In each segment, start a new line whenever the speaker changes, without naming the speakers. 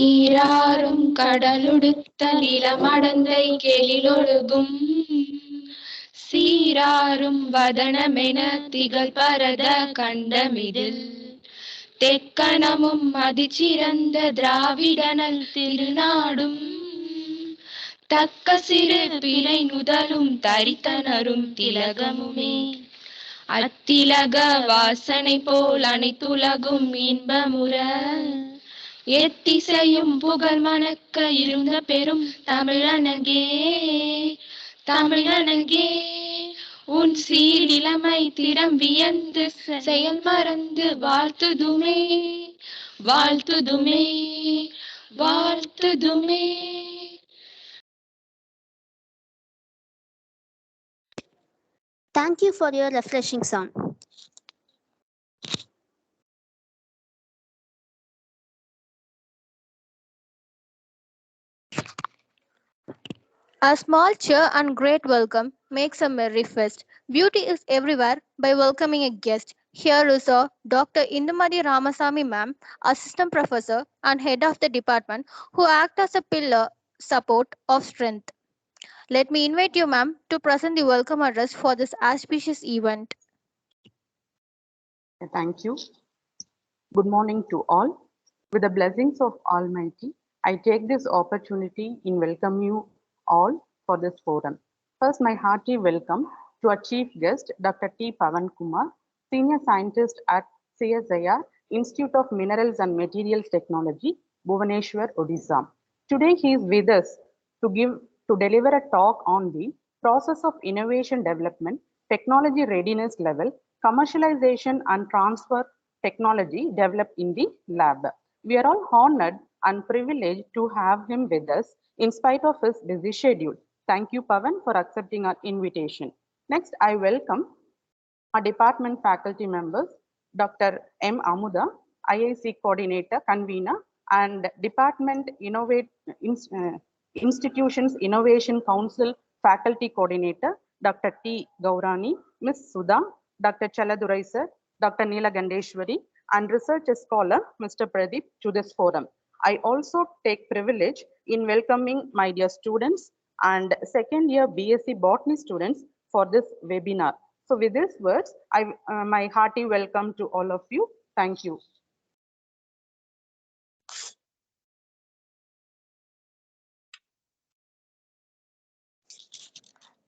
நீராறும் கடலுடுத்த நிலமடந்தை கெழிலொழுகும் சீராறும் வதனமென திகழ் பரத கண்டமிதில் தெக்கணமும் அதிச்சிறந்த திராவிடனல் திருநாடும் தக்க சிறு பிறை நுதலும் தரித்தனரும் திலகமுமே அத்திலக வாசனை போல் அனைத்துலகும் இன்பமுற எத்திசையும் புகழ் மணக்க இருந்த பெரும் தமிழனங்கே தமிழனங்கே உன் சீரிழமை திறம் வியந்து செயல் மறந்து வாழ்த்துதுமே வாழ்த்துதுமே வாழ்த்துதுமே.
Thank you for your refreshing song.
A small cheer and great welcome makes a merry fest. Beauty is everywhere by welcoming a guest. Here is a Dr. Indumadi Ramasamy ma'am, Assistant Professor and Head of the Department, who act as a pillar support of strength. Let me invite you, ma'am, to present the welcome address for this auspicious event.
Thank you. Good morning to all. With the blessings of Almighty, I take this opportunity in welcome you all for this forum. First, my hearty welcome to our chief guest, Dr. T. Pavan Kumar, Senior Scientist at CSIR, Institute of Minerals and Materials Technology, Bhubaneswar, Odisha. Today, he is with us to deliver a talk on the process of innovation development, technology readiness level, commercialization and transfer technology developed in the lab. We are all honored and privileged to have him with us in spite of his busy schedule. Thank you, Pavan, for accepting our invitation. Next, I welcome our department faculty members, Dr. M. Amuda, IIC Coordinator, Convener, and Department Institutions Innovation Council Faculty Coordinator, Dr. T. Gaurani, Ms. Sudha, Dr. Chaladurai sir, Dr. Neela Gandeshwari, and research scholar, Mr. Pradeep, to this forum. I also take privilege in welcoming my dear students and second year BSc Botany students for this webinar. So with these words, my hearty welcome to all of you. Thank you.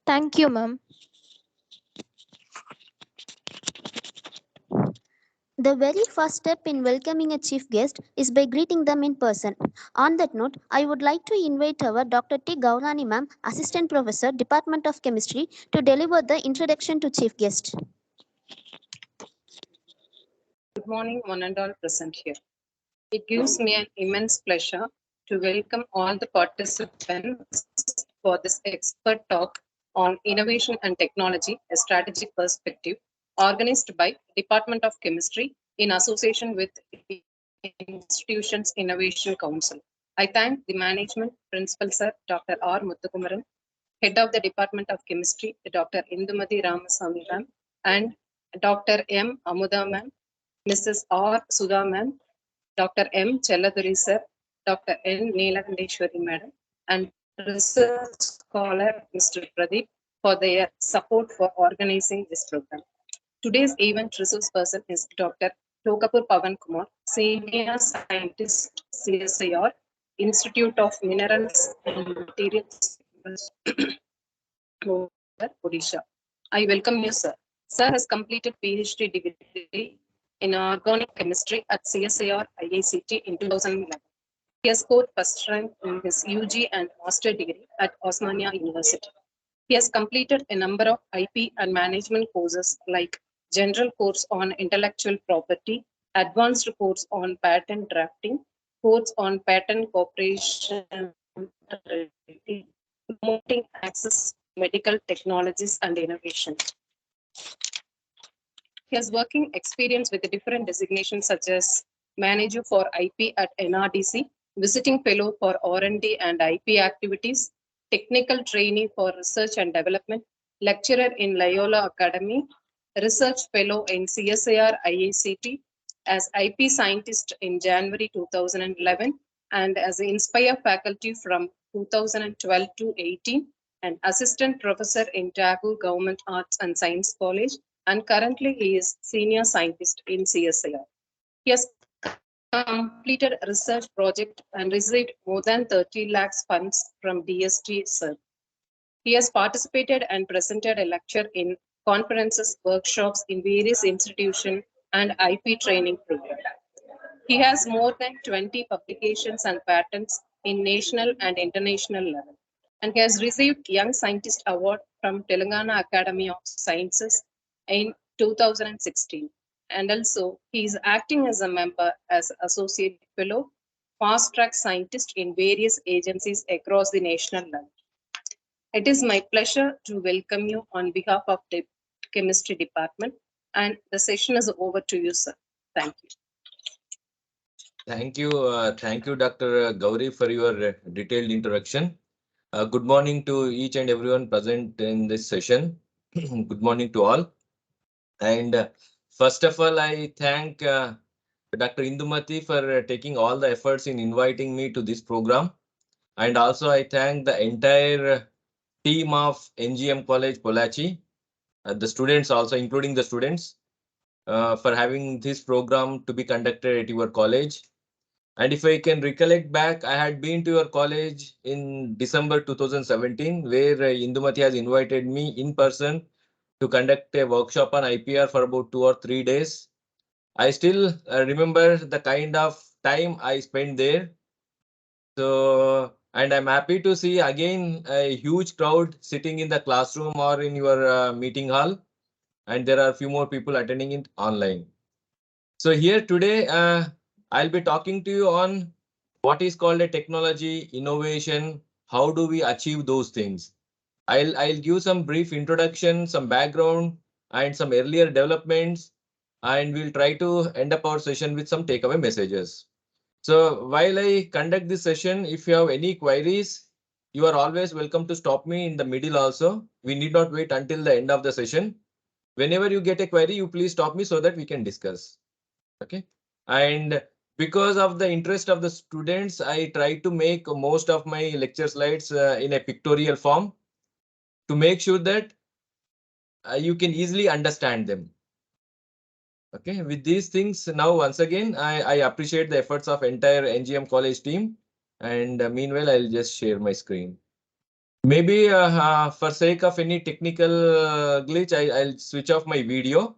Thank you, ma'am.
The very first step in welcoming a chief guest is by greeting them in person. On that note, I would like to invite our Dr. T. Gaurani ma'am, Assistant Professor, Department of Chemistry, to deliver the introduction to chief guest.
Good morning, one and all present here. It gives me an immense pleasure to welcome all the participants for this expert talk on innovation and technology, a strategic perspective, organized by Department of Chemistry in association with Institutions Innovation Council. I thank the management, Principal Sir, Dr. R. Muthukumaran, Head of the Department of Chemistry, Dr. Indumadi Ramasamy ma'am, and Dr. M. Amuda ma'am, Mrs. R. Sudha ma'am, Dr. M. Chelladurai sir, Dr. N. Neela Gandeshwari madam, and research scholar Mr. Pradeep for their support for organizing this program. Today's event resource person is Dr. Tokapur Pavan Kumar, Senior Scientist, CSIR, Institute of Minerals and Materials, Odisha. I welcome you, sir. Sir has completed PhD degree in organic chemistry at CSIR IICT in 2011. He has scored first rank in his UG and master degree at Osmania University. He has completed a number of IP and management courses like general course on intellectual property, advanced course on patent drafting, course on patent cooperation, promoting access to medical technologies and innovation. He has working experience with different designations such as Manager for IP at NRDC, Visiting Fellow for R&D and IP activities, Technical Trainee for Research and Development, Lecturer in Loyola Academy, Research Fellow in CSIR IICT, as IP Scientist in January 2011, and as an Inspire faculty from 2012 to 18, and assistant professor in Tagore Government Arts and Science College, and currently he is senior scientist in CSIR. He has completed a research project and received more than 30 lakhs funds from DST SIR. He has participated and presented a lecture in conferences, workshops in various institutions and IP training programs. He has more than 20 publications and patents in national and international level, and he has received Young Scientist Award from Telangana Academy of Sciences in 2016. And also, he is acting as a member as Associate Fellow, Fast Track Scientist in various agencies across the national level. It is my pleasure to welcome you on behalf of the Chemistry Department, and the session is over to you, sir. Thank you.
Thank you, Dr. Gauri, for your detailed introduction. Good morning to each and everyone present in this session. Good morning to all. And first of all, I thank Dr. Indumati for taking all the efforts in inviting me to this program. And also, I thank the entire team of NGM College Pollachi, the students also, including the students, for having this program to be conducted at your college. And if I can recollect back, I had been to your college in December 2017, where Indumati has invited me in person to conduct a workshop on IPR for about 2 or 3 days. I still remember the kind of time I spent there. So, and I'm happy to see again a huge crowd sitting in the classroom or in your meeting hall. And there are a few more people attending it online. So here today, I'll be talking to you on what is called a technology, innovation, how do we achieve those things? I'll give some brief introduction, some background, and some earlier developments, and we'll try to end up our session with some takeaway messages. So while I conduct this session, if you have any queries, you are always welcome to stop me in the middle also. We need not wait until the end of the session. Whenever you get a query, you please stop me so that we can discuss. Okay. And because of the interest of the students, I try to make most of my lecture slides in a pictorial form to make sure that you can easily understand them. Okay, with these things, now once again, I appreciate the efforts of entire NGM college team. And meanwhile, I'll just share my screen. Maybe for sake of any technical glitch, I'll switch off my video.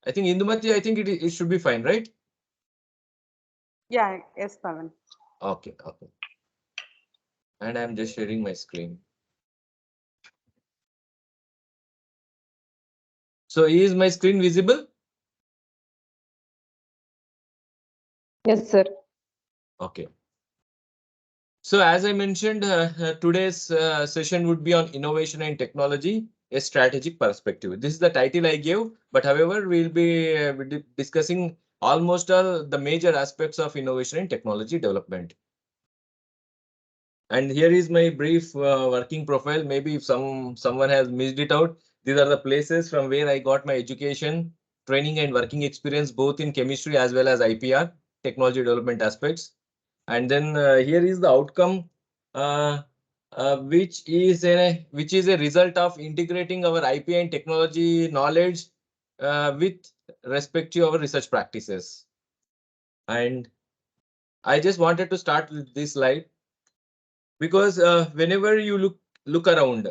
I think Indumati, I think it should be fine, right?
Yeah, yes, Pavan.
Okay, okay. And I'm just sharing my screen. So is my screen visible?
Yes, sir.
Okay. So as I mentioned, today's session would be on innovation and technology, a strategic perspective. This is the title I gave, but however, we'll be discussing almost all the major aspects of innovation and technology development. And here is my brief working profile. Maybe if someone has missed it out, these are the places from where I got my education, training and working experience, both in chemistry as well as IPR, technology development aspects. And then here is the outcome, which is a result of integrating our IP and technology knowledge with respect to our research practices. And I just wanted to start with this slide because whenever you look around,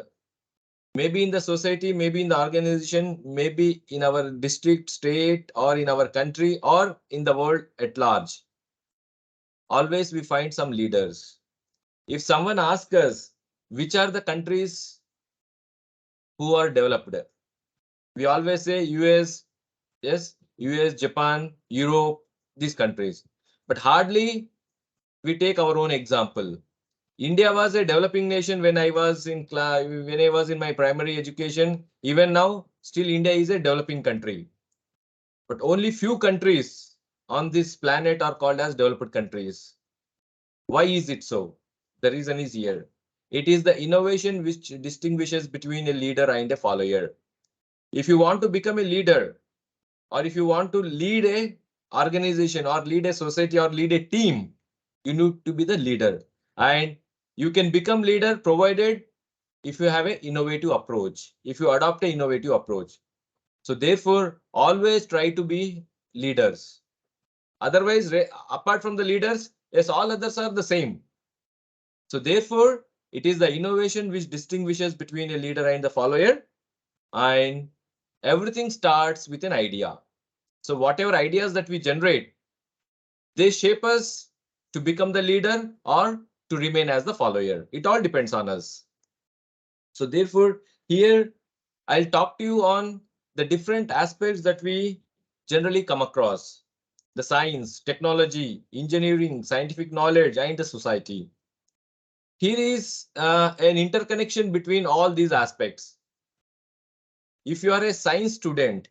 maybe in the society, maybe in the organization, maybe in our district, state, or in our country, or in the world at large, always we find some leaders. If someone asks us which are the countries who are developed, we always say US, yes, US, Japan, Europe, these countries. But hardly we take our own example. India was a developing nation when I was in when I was in my primary education. Even now, still India is a developing country. But only few countries on this planet are called as developed countries. Why is it so? The reason is here. It is the innovation which distinguishes between a leader and a follower. If you want to become a leader, or if you want to lead a organization or lead a society or lead a team, you need to be the leader. And you can become leader provided if you have an innovative approach, if you adopt an innovative approach. So therefore, always try to be leaders. Otherwise, apart from the leaders, yes, all others are the same. So therefore, it is the innovation which distinguishes between a leader and the follower. And everything starts with an idea. So whatever ideas that we generate, they shape us to become the leader or to remain as the follower. It all depends on us. So therefore, here I'll talk to you on the different aspects that we generally come across: the science, technology, engineering, scientific knowledge, and the society. Here is an interconnection between all these aspects. If you are a science student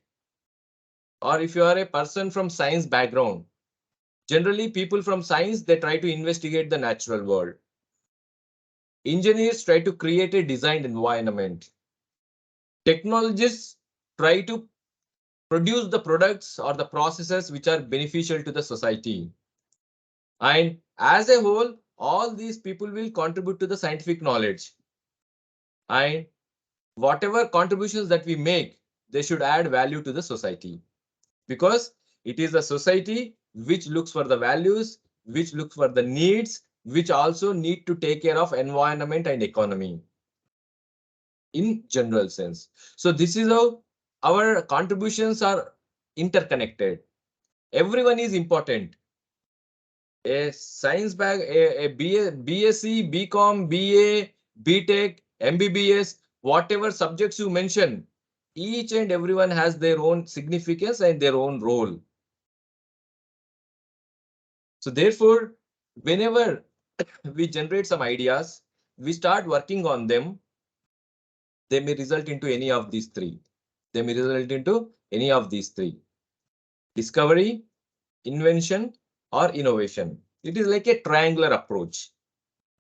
or if you are a person from science background, generally people from science, they try to investigate the natural world. Engineers try to create a designed environment. Technologists try to produce the products or the processes which are beneficial to the society. And as a whole, all these people will contribute to the scientific knowledge. And whatever contributions that we make, they should add value to the society, because it is the society which looks for the values, which looks for the needs, which also need to take care of environment and economy in general sense. So this is how our contributions are interconnected. Everyone is important. A science bag, a BA, BSc, BCom, BA, BTech, MBBS, whatever subjects you mention, each and everyone has their own significance and their own role. So therefore, whenever we generate some ideas, we start working on them, they may result into any of these three. They may result into any of these three: discovery, invention, or innovation. It is like a triangular approach.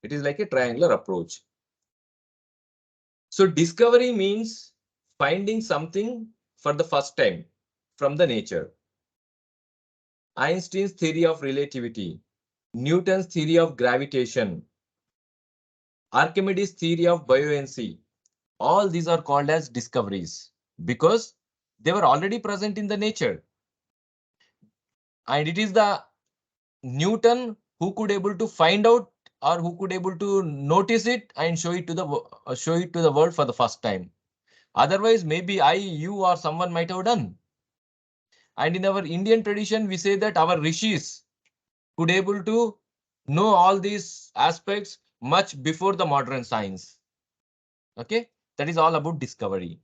It is like a triangular approach. So discovery means finding something for the first time from the nature. Einstein's theory of relativity, Newton's theory of gravitation, Archimedes' theory of buoyancy, all these are called as discoveries because they were already present in the nature. And it is the Newton who could able to find out or who could able to notice it and show it to the world for the first time. Otherwise, maybe I, you, or someone might have done. And in our Indian tradition, we say that our rishis could able to know all these aspects much before the modern science. Okay, that is all about discovery.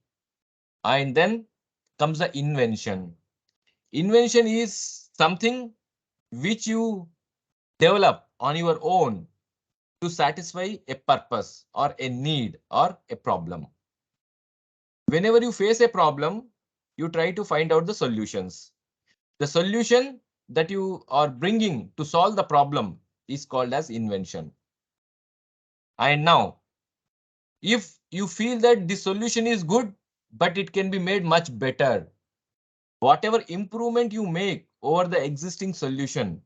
And then comes the invention. Invention is something which you develop on your own to satisfy a purpose or a need or a problem. Whenever you face a problem, you try to find out the solutions. The solution that you are bringing to solve the problem is called as invention. And now, if you feel that the solution is good, but it can be made much better, whatever improvement you make over the existing solution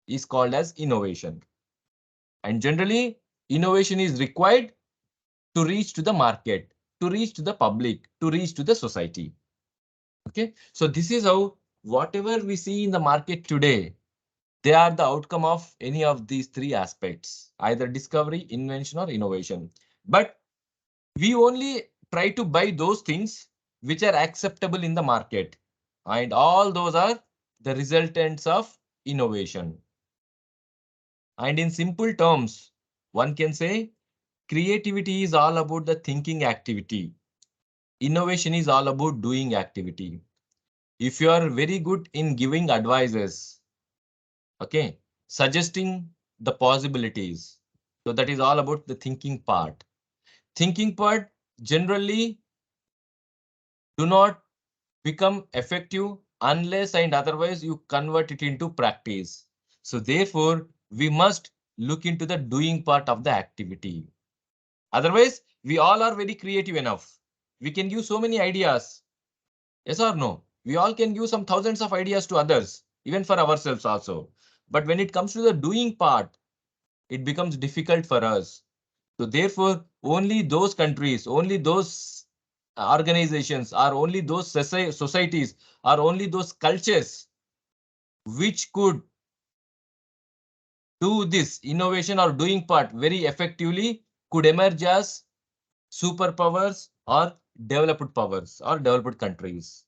is called as innovation. And generally, innovation is required to reach to the market, to reach to the public, to reach to the society. Okay, so this is how whatever we see in the market today, they are the outcome of any of these three aspects, either discovery, invention, or innovation. But we only try to buy those things which are acceptable in the market. And all those are the resultants of innovation. And in simple terms, one can say creativity is all about the thinking activity. Innovation is all about doing activity. If you are very good in giving advices, okay, suggesting the possibilities. So that is all about the thinking part. Thinking part generally do not become effective unless and otherwise you convert it into practice. So therefore, we must look into the doing part of the activity. Otherwise, we all are very creative enough. We can give so many ideas. Yes or no? We all can give some thousands of ideas to others, even for ourselves also. But when it comes to the doing part, it becomes difficult for us. So therefore, only those countries, only those organizations, or only those societies, or only those cultures which could do this innovation or doing part very effectively could emerge as superpowers or developed powers or developed countries.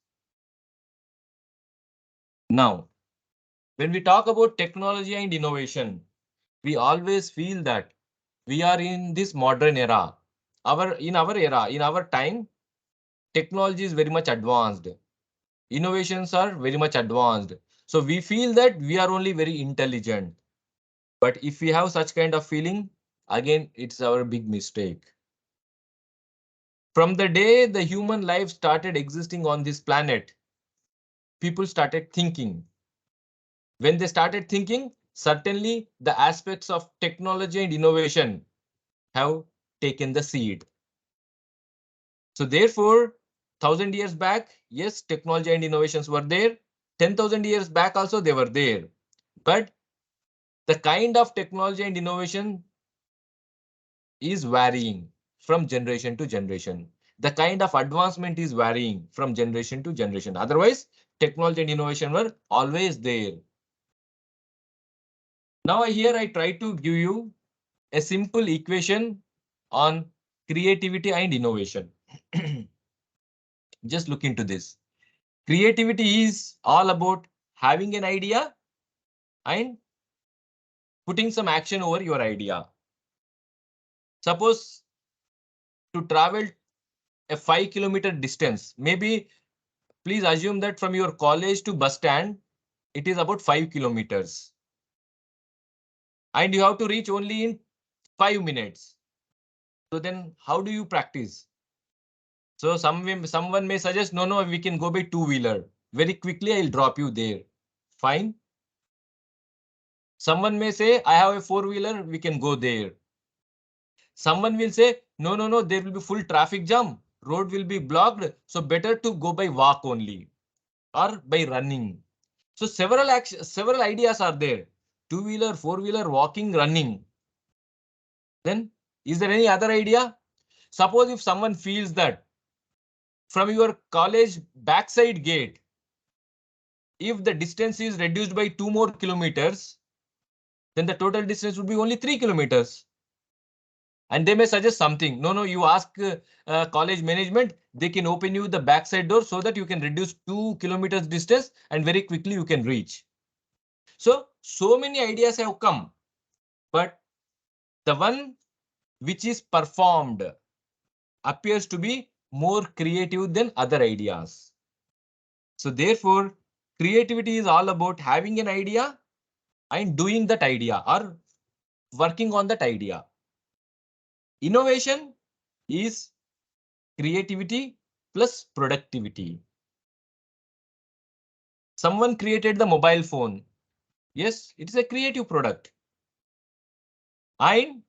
Now, when we talk about technology and innovation, we always feel that we are in this modern era. In our era, in our time, technology is very much advanced. Innovations are very much advanced. So we feel that we are only very intelligent. But if we have such kind of feeling, again, it's our big mistake. From the day the human life started existing on this planet, people started thinking. When they started thinking, certainly the aspects of technology and innovation have taken the seed. So therefore, 1,000 years back, yes, technology and innovations were there. 10,000 years back also they were there. But the kind of technology and innovation is varying from generation to generation. The kind of advancement is varying from generation to generation. Otherwise, technology and innovation were always there. Now here I try to give you a simple equation on creativity and innovation. Just look into this. Creativity is all about having an idea and putting some action over your idea. Suppose to travel a 5 kilometer distance, maybe please assume that from your college to bus stand, it is about 5 kilometers. And you have to reach only in 5 minutes. So then how do you practice? So someone may suggest, no, we can go by two-wheeler. Very quickly, I'll drop you there. Fine. Someone may say, I have a four-wheeler, we can go there. Someone will say, no, there will be full traffic jam. Road will be blocked. So better to go by walk only or by running. So several ideas are there. Two-wheeler, four-wheeler, walking, running. Then is there any other idea? Suppose if someone feels that from your college backside gate, if the distance is reduced by 2 more kilometers, then the total distance would be only 3 kilometers. And they may suggest something. No, you ask college management, they can open you the backside door so that you can reduce 2 kilometers distance and very quickly you can reach. So many ideas have come, but the one which is performed appears to be more creative than other ideas. So therefore, creativity is all about having an idea and doing that idea or working on that idea. Innovation is creativity plus productivity. Someone created the mobile phone. Yes, it is a creative product. And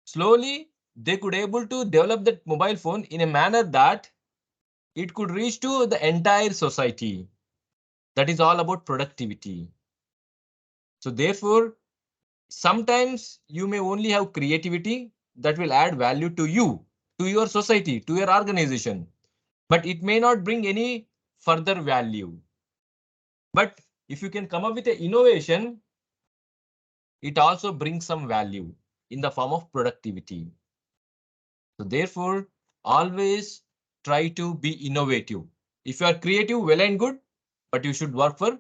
slowly they could able to develop that mobile phone in a manner that it could reach to the entire society. That is all about productivity. So therefore, sometimes you may only have creativity that will add value to you, to your society, to your organization, but it may not bring any further value. But if you can come up with an innovation, it also brings some value in the form of productivity. So therefore, always try to be innovative. If you are creative, well and good, but you should work for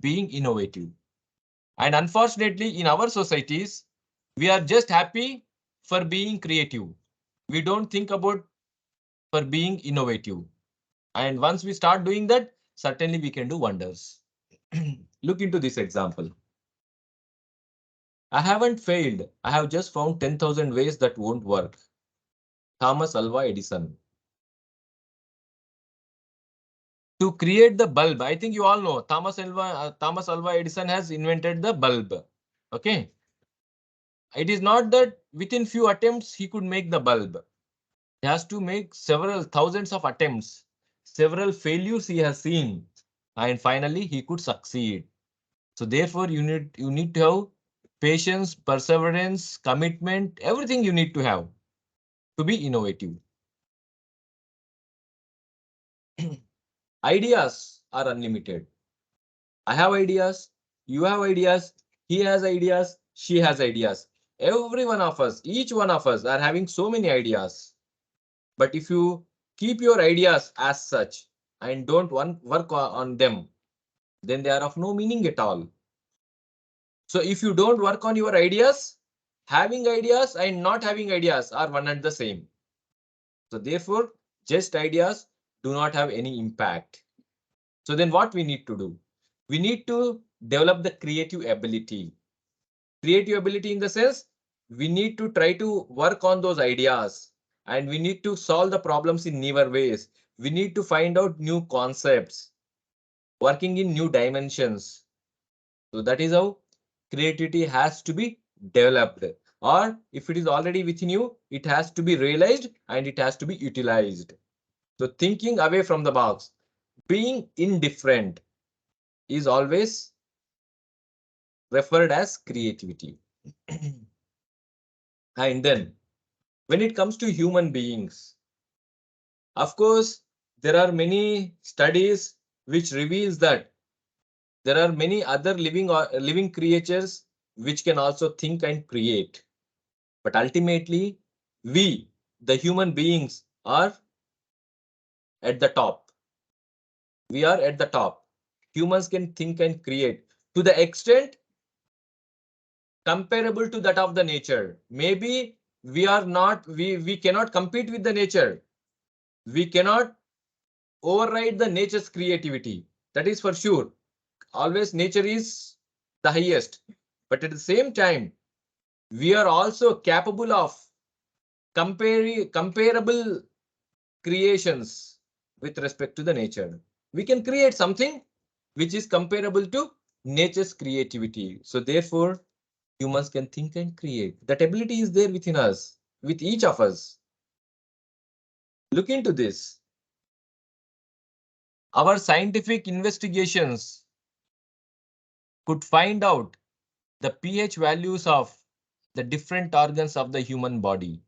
being innovative. And unfortunately, in our societies, we are just happy for being creative. We don't think about for being innovative. And once we start doing that, certainly we can do wonders. Look into this example. I haven't failed. I have just found 10,000 ways that won't work. Thomas Alva Edison. To create the bulb, I think you all know Thomas Alva Edison has invented the bulb. Okay. It is not that within few attempts he could make the bulb. He has to make several thousands of attempts, several failures he has seen, and finally he could succeed. So therefore, you need to have patience, perseverance, commitment, everything you need to have to be innovative. Ideas are unlimited. I have ideas, you have ideas, he has ideas, she has ideas. Every one of us, each one of us are having so many ideas. But if you keep your ideas as such and don't work on them, then they are of no meaning at all. So if you don't work on your ideas, having ideas and not having ideas are one and the same. So therefore, just ideas do not have any impact. So then what we need to do? We need to develop the creative ability. Creative ability in the sense, we need to try to work on those ideas and we need to solve the problems in newer ways. We need to find out new concepts, working in new dimensions. So that is how creativity has to be developed. Or if it is already within you, it has to be realized and it has to be utilized. So thinking away from the box, being indifferent is always referred as creativity. And then when it comes to human beings, of course, there are many studies which reveals that there are many other living creatures which can also think and create. But ultimately, we, the human beings, are at the top. We are at the top. Humans can think and create to the extent comparable to that of the nature. Maybe we cannot compete with the nature. We cannot override the nature's creativity. That is for sure. Always nature is the highest. But at the same time, we are also capable of comparable creations with respect to the nature. We can create something which is comparable to nature's creativity. So therefore, humans can think and create. That ability is there within us, with each of us. Look into this. Our scientific investigations could find out the pH values of the different organs of the human body.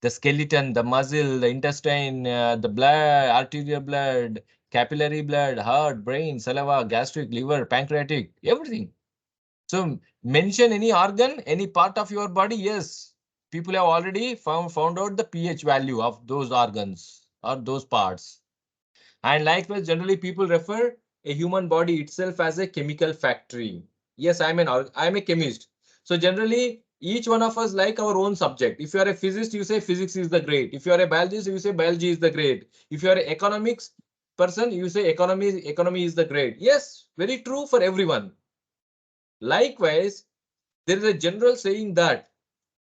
The skeleton, the muscle, the intestine, the blood, arterial blood, capillary blood, heart, brain, saliva, gastric, liver, pancreatic, everything. So mention any organ, any part of your body. Yes, people have already found out the pH value of those organs or those parts. And likewise, generally people refer a human body itself as a chemical factory. Yes, I'm a chemist. So generally, each one of us like our own subject. If you are a physicist, you say physics is the great. If you are a biologist, you say biology is the great. If you are an economics person, you say economy is the great. Yes, very true for everyone. Likewise, there is a general saying that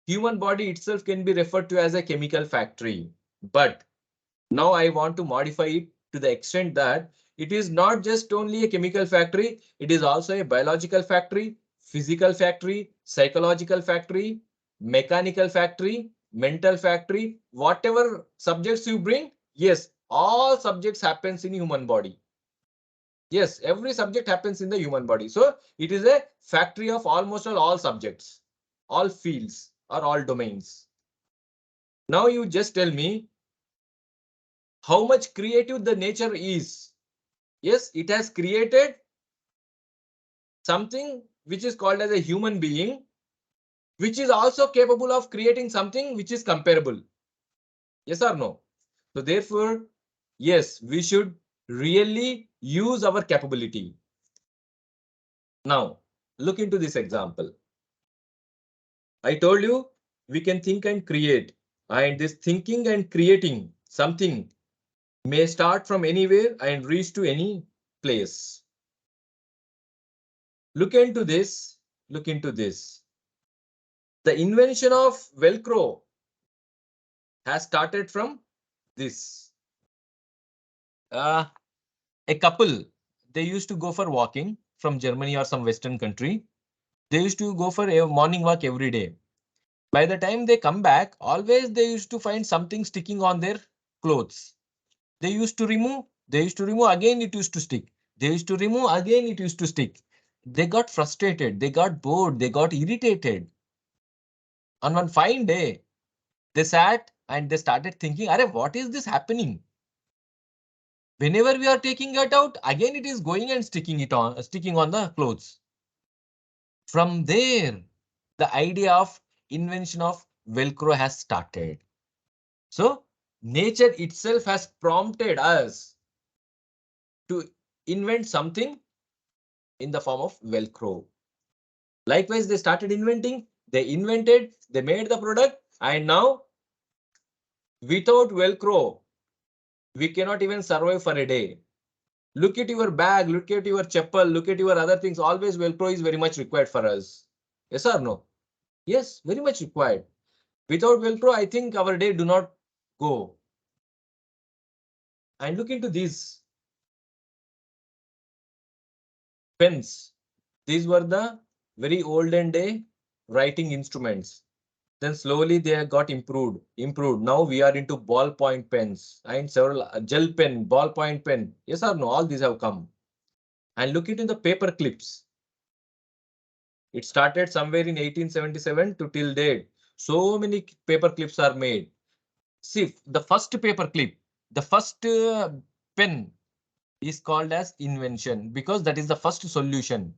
human body itself can be referred to as a chemical factory. But now I want to modify it to the extent that it is not just only a chemical factory, it is also a biological factory, physical factory, psychological factory, mechanical factory, mental factory, whatever subjects you bring. Yes, all subjects happens in human body. Yes, every subject happens in the human body. So it is a factory of almost all subjects, all fields or all domains. Now you just tell me how much creative the nature is. Yes, it has created something which is called as a human being, which is also capable of creating something which is comparable. Yes or no? So therefore, yes, we should really use our capability. Now, look into this example. I told you we can think and create, and this thinking and creating something may start from anywhere and reach to any place. Look into this. Look into this. The invention of Velcro has started from this. A couple, they used to go for walking from Germany or some Western country. They used to go for a morning walk every day. By the time they come back, always they used to find something sticking on their clothes. They used to remove, again it used to stick. They used to remove, again it used to stick. They got frustrated, they got bored, they got irritated. On one fine day, they sat and they started thinking, "Arey, what is this happening? Whenever we are taking it out, again it is going and sticking on the clothes." From there, the idea of invention of Velcro has started. So nature itself has prompted us to invent something in the form of Velcro. Likewise, they started inventing, they invented, they made the product, and now without Velcro, we cannot even survive for a day. Look at your bag, look at your chappal, look at your other things. Always Velcro is very much required for us. Yes or no? Yes, very much required. Without Velcro, I think our day do not go. And look into these pens. These were the very olden day writing instruments. Then slowly they got improved. Now we are into ballpoint pens and several gel pen, ballpoint pen. Yes or no? All these have come. And look into the paper clips. It started somewhere in 1877 to till date. So many paper clips are made. See, the first paper clip, the first pen is called as invention because that is the first solution.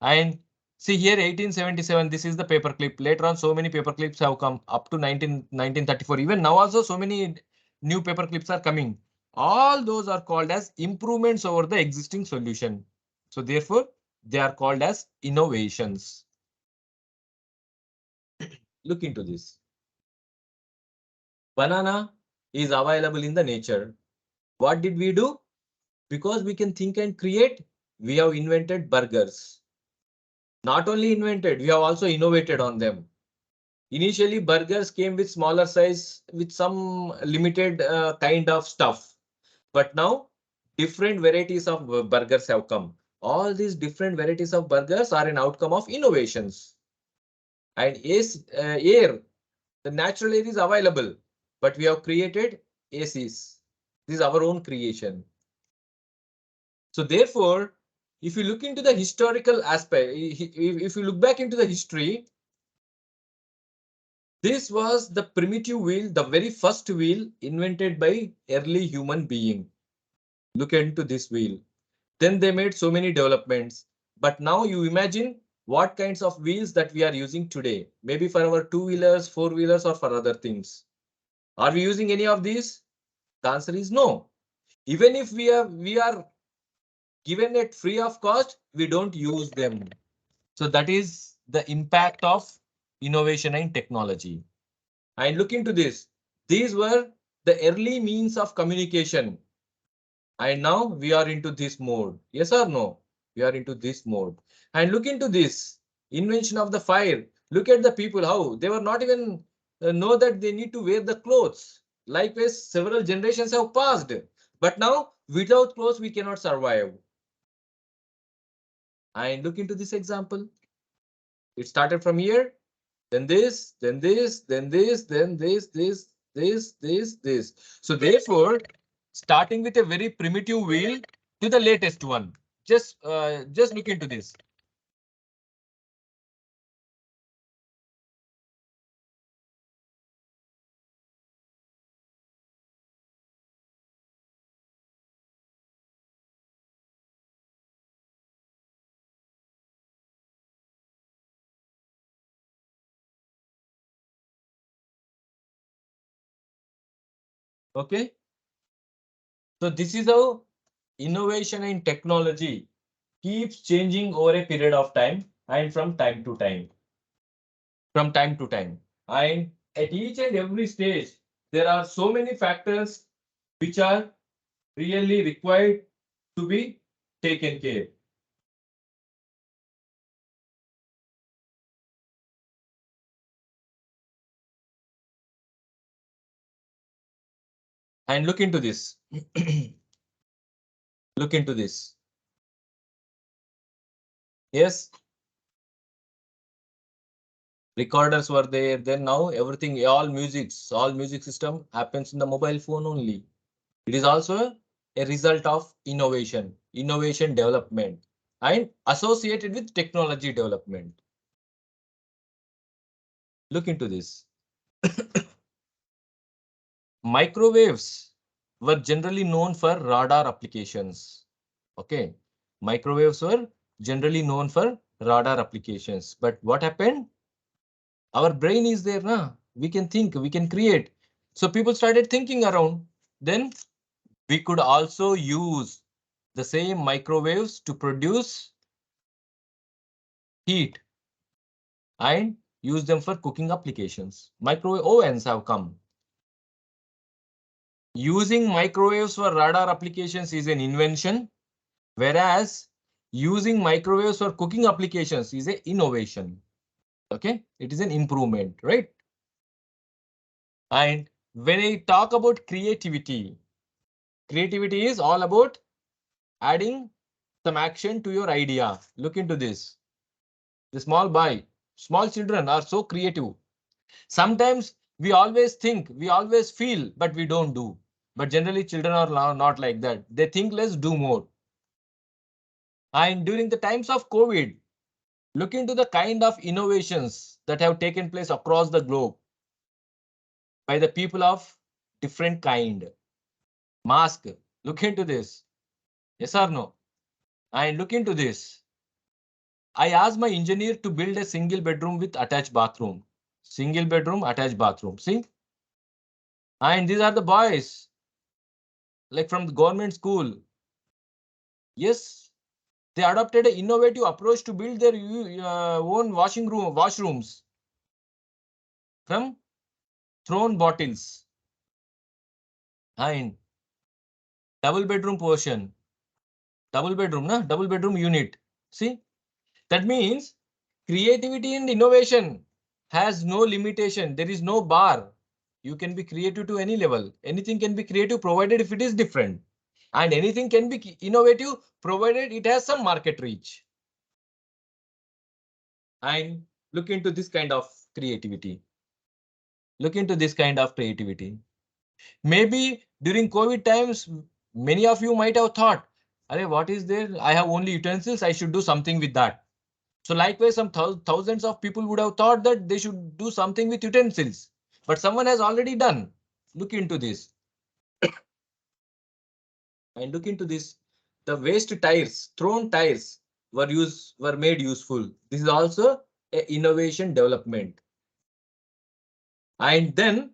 And see here 1877, this is the paper clip. Later on, so many paper clips have come up to 1934. Even now also so many new paper clips are coming. All those are called as improvements over the existing solution. So therefore, they are called as innovations. Look into this. Banana is available in the nature. What did we do? Because we can think and create, we have invented burgers. Not only invented, we have also innovated on them. Initially, burgers came with smaller size with some limited kind of stuff. But now different varieties of burgers have come. All these different varieties of burgers are an outcome of innovations. And air, the natural air is available, but we have created ACs. This is our own creation. So therefore, if you look into the historical aspect, if you look back into the history, this was the primitive wheel, the very first wheel invented by early human being. Look into this wheel. Then they made so many developments. But now you imagine what kinds of wheels that we are using today. Maybe for our two-wheelers, four-wheelers, or for other things. Are we using any of these? The answer is no. Even if we are given it free of cost, we don't use them. So that is the impact of innovation and technology. And look into this. These were the early means of communication. And now we are into this mode. Yes or no? We are into this mode. And look into this invention of the fire. Look at the people, how they were not even know that they need to wear the clothes. Likewise, several generations have passed. But now without clothes, we cannot survive. And look into this example. It started from here, then this, then this, then this, then this. So therefore, starting with a very primitive wheel to the latest one. Just look into this. Okay. So this is how innovation and technology keeps changing over a period of time and from time to time. From time to time. And at each and every stage, there are so many factors which are really required to be taken care. And look into this. Look into this. Yes. Recorders were there. Then now everything, all music system happens in the mobile phone only. It is also a result of innovation development. and associated with technology development. Look into this. Microwaves were generally known for radar applications. Okay. Microwaves were generally known for radar applications. But what happened? Our brain is there, na? We can think, we can create. So people started thinking around. Then we could also use the same microwaves to produce heat and use them for cooking applications. Microwave ovens have come. Using microwaves for radar applications is an invention, whereas using microwaves for cooking applications is an innovation. Okay, it is an improvement, right? And when I talk about creativity, creativity is all about adding some action to your idea. Look into this. The small children are so creative. Sometimes we always think, we always feel, but we don't do. But generally children are not like that. They think less, do more. And during the times of COVID, look into the kind of innovations that have taken place across the globe by the people of different kind. Mask, look into this. Yes or no? And look into this. I asked my engineer to build a single bedroom with attached bathroom. Single bedroom, attached bathroom. See? And these are the boys, like from the government school. Yes, they adopted an innovative approach to build their own washrooms from thrown bottles. And double bedroom portion, double bedroom unit. See, that means creativity and innovation has no limitation. There is no bar. You can be creative to any level. Anything can be creative provided if it is different. And anything can be innovative provided it has some market reach. And look into this kind of creativity. Look into this kind of creativity. Maybe during COVID times, many of you might have thought, "Arey, what is there? I have only utensils. I should do something with that." So likewise, some thousands of people would have thought that they should do something with utensils, but someone has already done. Look into this and look into this. The waste tires, thrown tires were made useful. This is also a innovation development. And then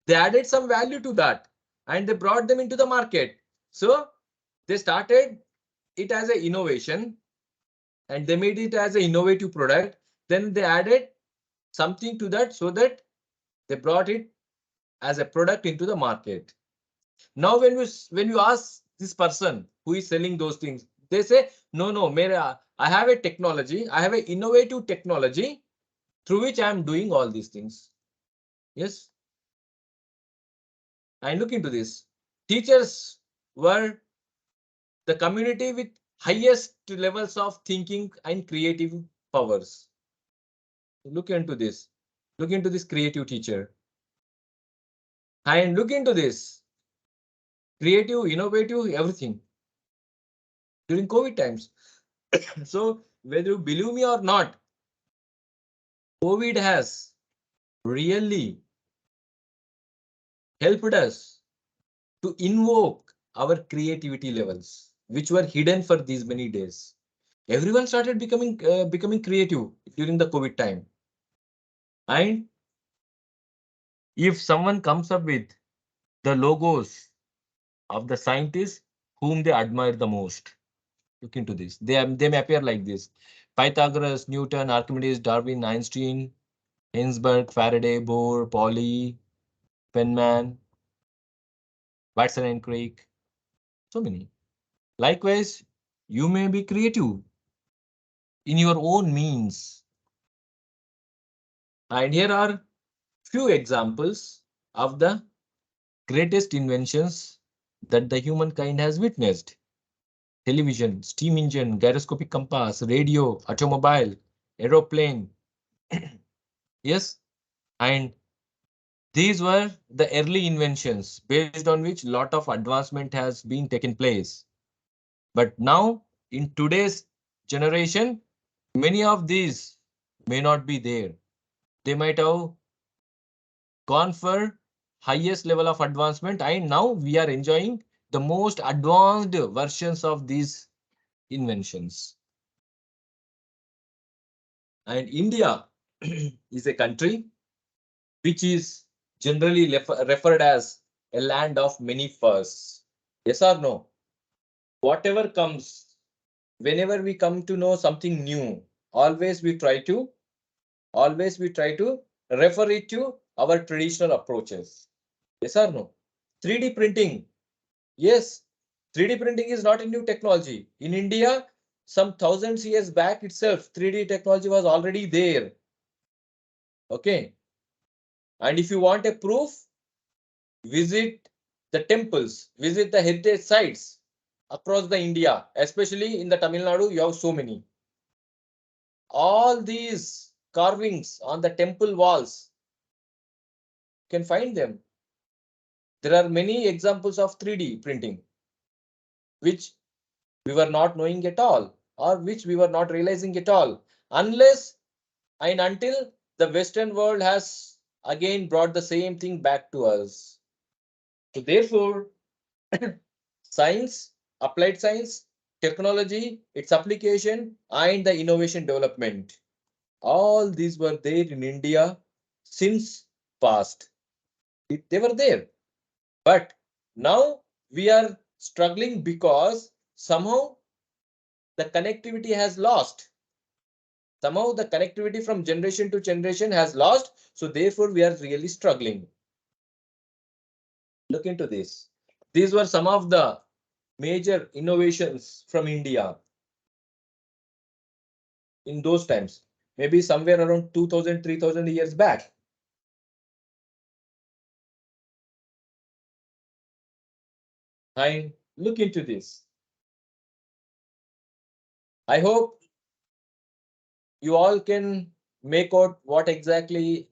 they added some value to that and they brought them into the market. So they started it as an innovation and they made it as an innovative product. Then they added something to that so that they brought it as a product into the market. Now, when you ask this person who is selling those things, they say, no, no, I have a technology, I have an innovative technology through which I am doing all these things. Yes. And look into this. Teachers were the community with highest levels of thinking and creative powers. Look into this. Look into this creative teacher. And look into this. Creative, innovative, everything. During COVID times. So whether you believe me or not, COVID has really helped us to invoke our creativity levels, which were hidden for these many days. Everyone started becoming creative during the COVID time. And if someone comes up with the logos of the scientists whom they admire the most, look into this. They may appear like this: Pythagoras, Newton, Archimedes, Darwin, Einstein, Heisenberg, Faraday, Bohr, Pauli, Penman, Watson and Crick. So many. Likewise, you may be creative in your own means. And here are few examples of the greatest inventions that the humankind has witnessed: television, steam engine, gyroscopic compass, radio, automobile, aeroplane. Yes, and these were the early inventions based on which lot of advancement has been taken place. But now in today's generation, many of these may not be there. They might have gone for highest level of advancement, and now we are enjoying the most advanced versions of these inventions. And India is a country which is generally referred as a land of many firsts. Yes or no? Whatever comes, whenever we come to know something new, always we try to refer it to our traditional approaches. Yes or no? 3D printing. Yes, 3D printing is not a new technology. In India, some thousands years back itself, 3D technology was already there. Okay. And if you want a proof, visit the temples, visit the heritage sites across the India, especially in the Tamil Nadu, you have so many. All these carvings on the temple walls, you can find them. There are many examples of 3D printing, which we were not knowing at all, or which we were not realizing at all, unless and until the Western world has again brought the same thing back to us. So therefore, science, applied science, technology, its application, and the innovation development, all these were there in India since past. They were there. But now we are struggling because somehow the connectivity has lost. Somehow the connectivity from generation to generation has lost. So therefore we are really struggling. Look into this. These were some of the major innovations from India in those times, maybe somewhere around 2000, 3000 years back. And look into this. I hope you all can make out what exactly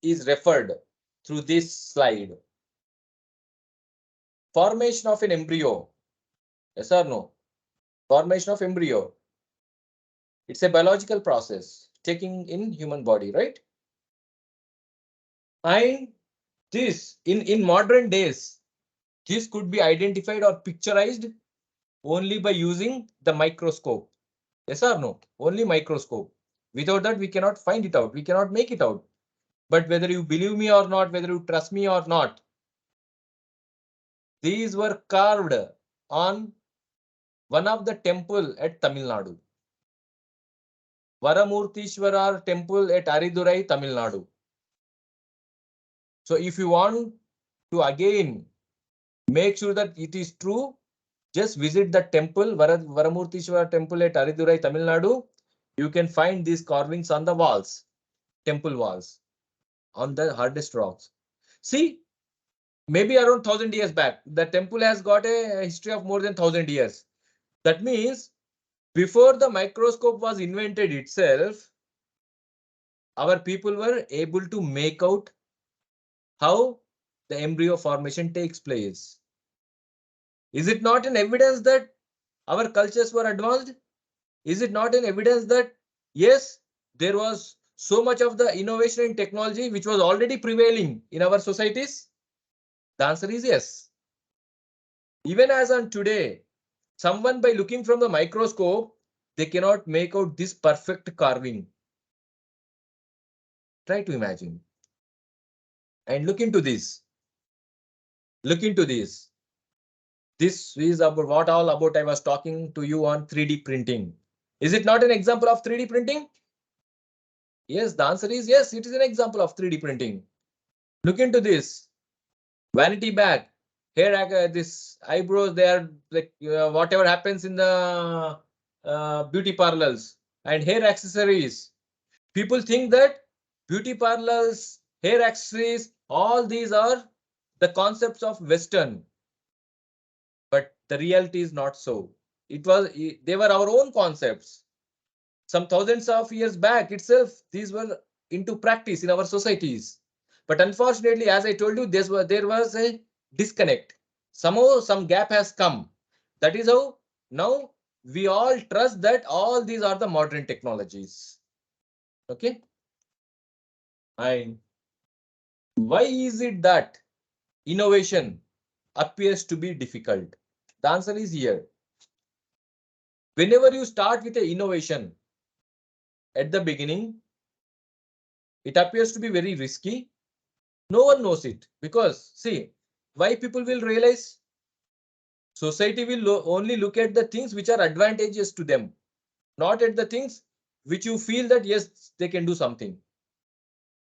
is referred through this slide. Formation of an embryo. Yes or no? Formation of embryo. It's a biological process taking in human body, right? And this in modern days, this could be identified or picturized only by using the microscope. Yes or no? Only microscope. Without that, we cannot find it out. We cannot make it out. But whether you believe me or not, whether you trust me or not, these were carved on one of the temple at Tamil Nadu. Varamurtishwarar temple at Aridurai, Tamil Nadu. So if you want to again make sure that it is true, just visit the temple, Varamurtishwara temple at Aridurai, Tamil Nadu. You can find these carvings on the walls, temple walls, on the hardest rocks. See, maybe around 1000 years back, the temple has got a history of more than 1000 years. That means before the microscope was invented itself, our people were able to make out how the embryo formation takes place. Is it not an evidence that our cultures were advanced? Is it not an evidence that, yes, there was so much of the innovation in technology which was already prevailing in our societies? The answer is yes. Even as on today, someone by looking from the microscope, they cannot make out this perfect carving. Try to imagine. And look into this. Look into this. This is about what all about I was talking to you on 3D printing. Is it not an example of 3D printing? Yes, the answer is yes, it is an example of 3D printing. Look into this. Vanity bag. Here, this eyebrows, they are like whatever happens in the beauty parlors, and hair accessories. People think that beauty parlors, hair accessories, all these are the concepts of Western. But the reality is not so. They were our own concepts. Some thousands of years back itself, these were into practice in our societies. But unfortunately, as I told you, there was a disconnect. Somehow some gap has come. That is how now we all trust that all these are the modern technologies. Okay. And why is it that innovation appears to be difficult? The answer is here. Whenever you start with an innovation, at the beginning, it appears to be very risky. No one knows it because see, why people will realize society will only look at the things which are advantageous to them, not at the things which you feel that yes, they can do something.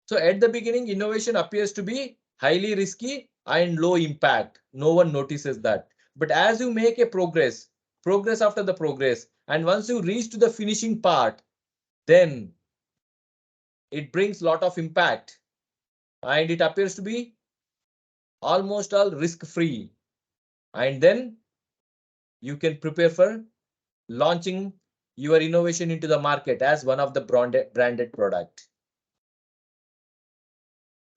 So at the beginning, innovation appears to be highly risky and low impact. No one notices that. But as you make a progress after the progress, and once you reach to the finishing part, then it brings lot of impact and it appears to be almost all risk free. And then you can prepare for launching your innovation into the market as one of the branded product.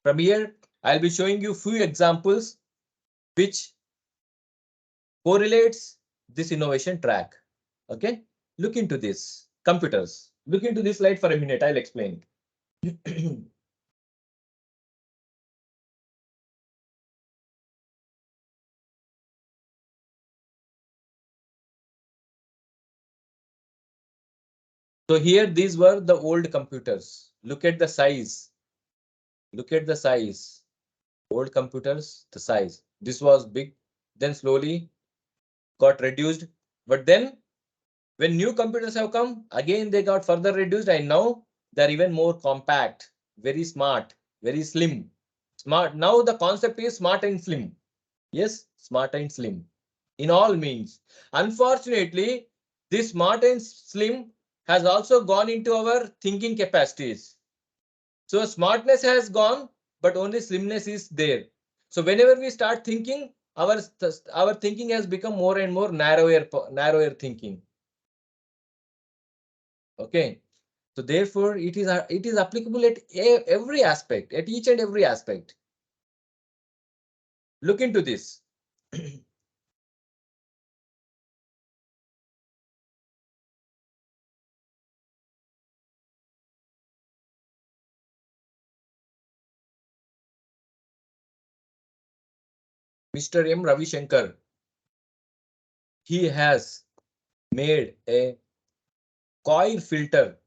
From here, I'll be showing you few examples which correlates this innovation track. Okay, look into this. Computers. Look into this slide for a minute. I'll explain. So here, these were the old computers. Look at the size. Look at the size. Old computers, the size. This was big, then slowly got reduced. But then when new computers have come, again they got further reduced and now they're even more compact, very smart, very slim. Smart. Now the concept is smart and slim. Yes, smart and slim in all means. Unfortunately, this smart and slim has also gone into our thinking capacities. So smartness has gone, but only slimness is there. So whenever we start thinking, our thinking has become more and more narrower thinking. Okay. So therefore, it is applicable at every aspect, at each and every aspect. Look into this. Mr. M. Ravi Shankar, he has made a coil filter.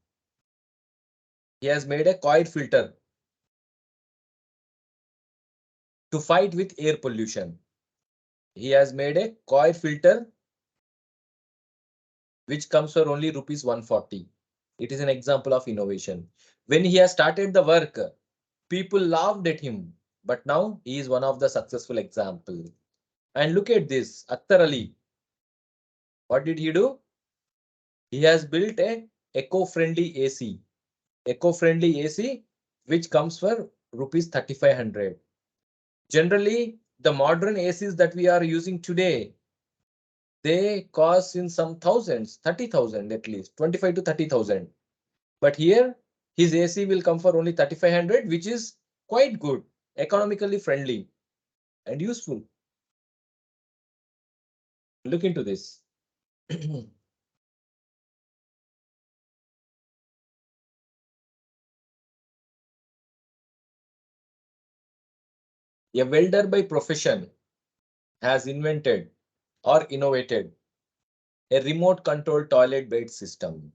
He has made a coil filter to fight with air pollution. He has made a coil filter which comes for only rupees 140. It is an example of innovation. When he has started the work, people laughed at him, but now he is one of the successful example. And look at this, Akhtar Ali. What did he do? He has built a eco-friendly AC. Eco-friendly AC, which comes for rupees 3500. Generally, the modern ACs that we are using today, they cost in some thousands, 30,000 at least, 25 to 30,000. But here, his AC will come for only 3500, which is quite good, economically friendly and useful. Look into this. A welder by profession has invented or innovated a remote control toilet bed system.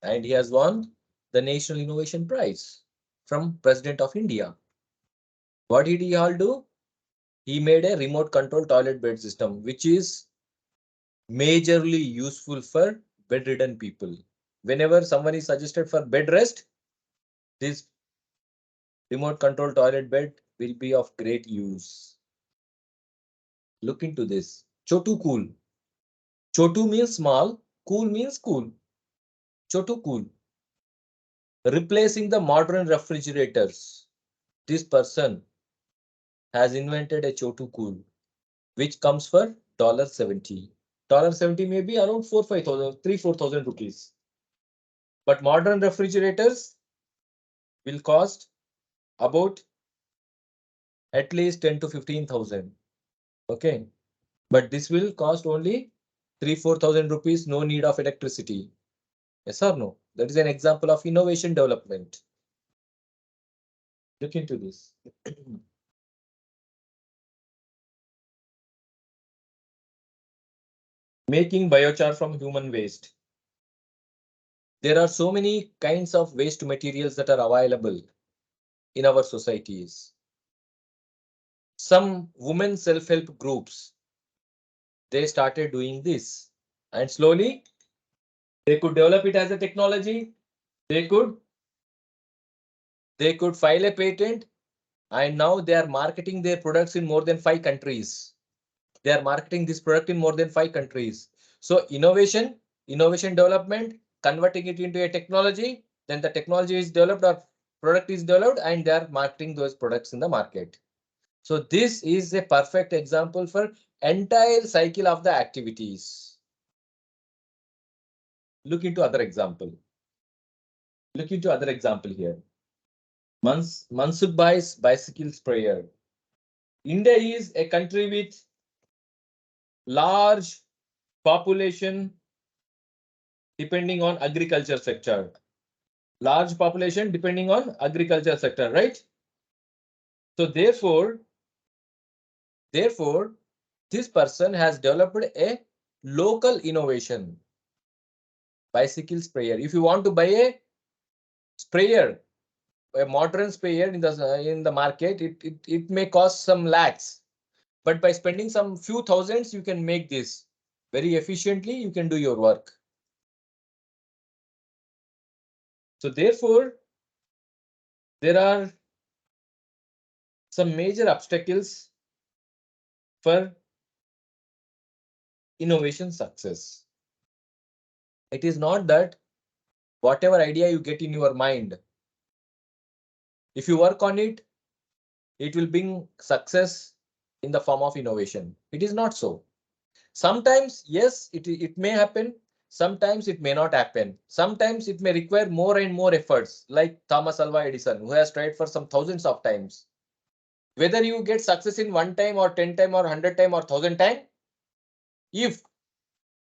And he has won the National Innovation Prize from President of India. What did he all do? He made a remote control toilet bed system, which is majorly useful for bedridden people. Whenever someone is suggested for bed rest, this remote control toilet bed will be of great use. Look into this. Chotu Cool. Chotu means small, cool means cool. Chotu Cool. Replacing the modern refrigerators. This person has invented a Chotu Cool, which comes for $70. $70 may be around 4,000, 4,000 rupees. But modern refrigerators will cost about at least 10 to 15,000. Okay. But this will cost only 3,000-4,000 rupees, no need of electricity. Yes or no? That is an example of innovation development. Look into this. Making biochar from human waste. There are so many kinds of waste materials that are available in our societies. Some women self-help groups, they started doing this, and slowly they could develop it as a technology. They could file a patent, and now they are marketing their products in more than 5 countries. They are marketing this product in more than 5 countries. So innovation development, converting it into a technology, then the technology is developed or product is developed, and they are marketing those products in the market. So this is a perfect example for entire cycle of the activities. Look into other example. Look into other example here. Mansukh Bhai's bicycle sprayer. India is a country with large population depending on agriculture sector. Large population depending on agriculture sector, right? So therefore, this person has developed a local innovation. Bicycle sprayer. If you want to buy a sprayer, a modern sprayer in the market, it may cost some lakhs. But by spending some few thousands, you can make this very efficiently. You can do your work. So therefore, there are some major obstacles for innovation success. It is not that whatever idea you get in your mind, if you work on it, it will bring success in the form of innovation. It is not so. Sometimes, yes, it may happen. Sometimes it may not happen. Sometimes it may require more and more efforts, like Thomas Alva Edison, who has tried for some thousands of times. Whether you get success in 1 time or 10 time or 100 time or 1,000 time, if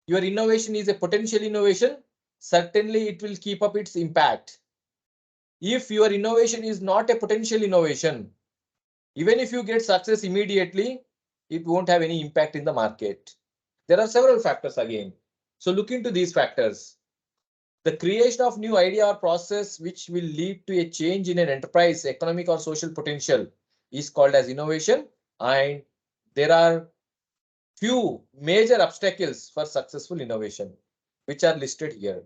your innovation is a potential innovation, certainly it will keep up its impact. If your innovation is not a potential innovation, even if you get success immediately, it won't have any impact in the market. There are several factors again. So look into these factors. The creation of new idea or process which will lead to a change in an enterprise economic or social potential is called as innovation. And there are few major obstacles for successful innovation, which are listed here.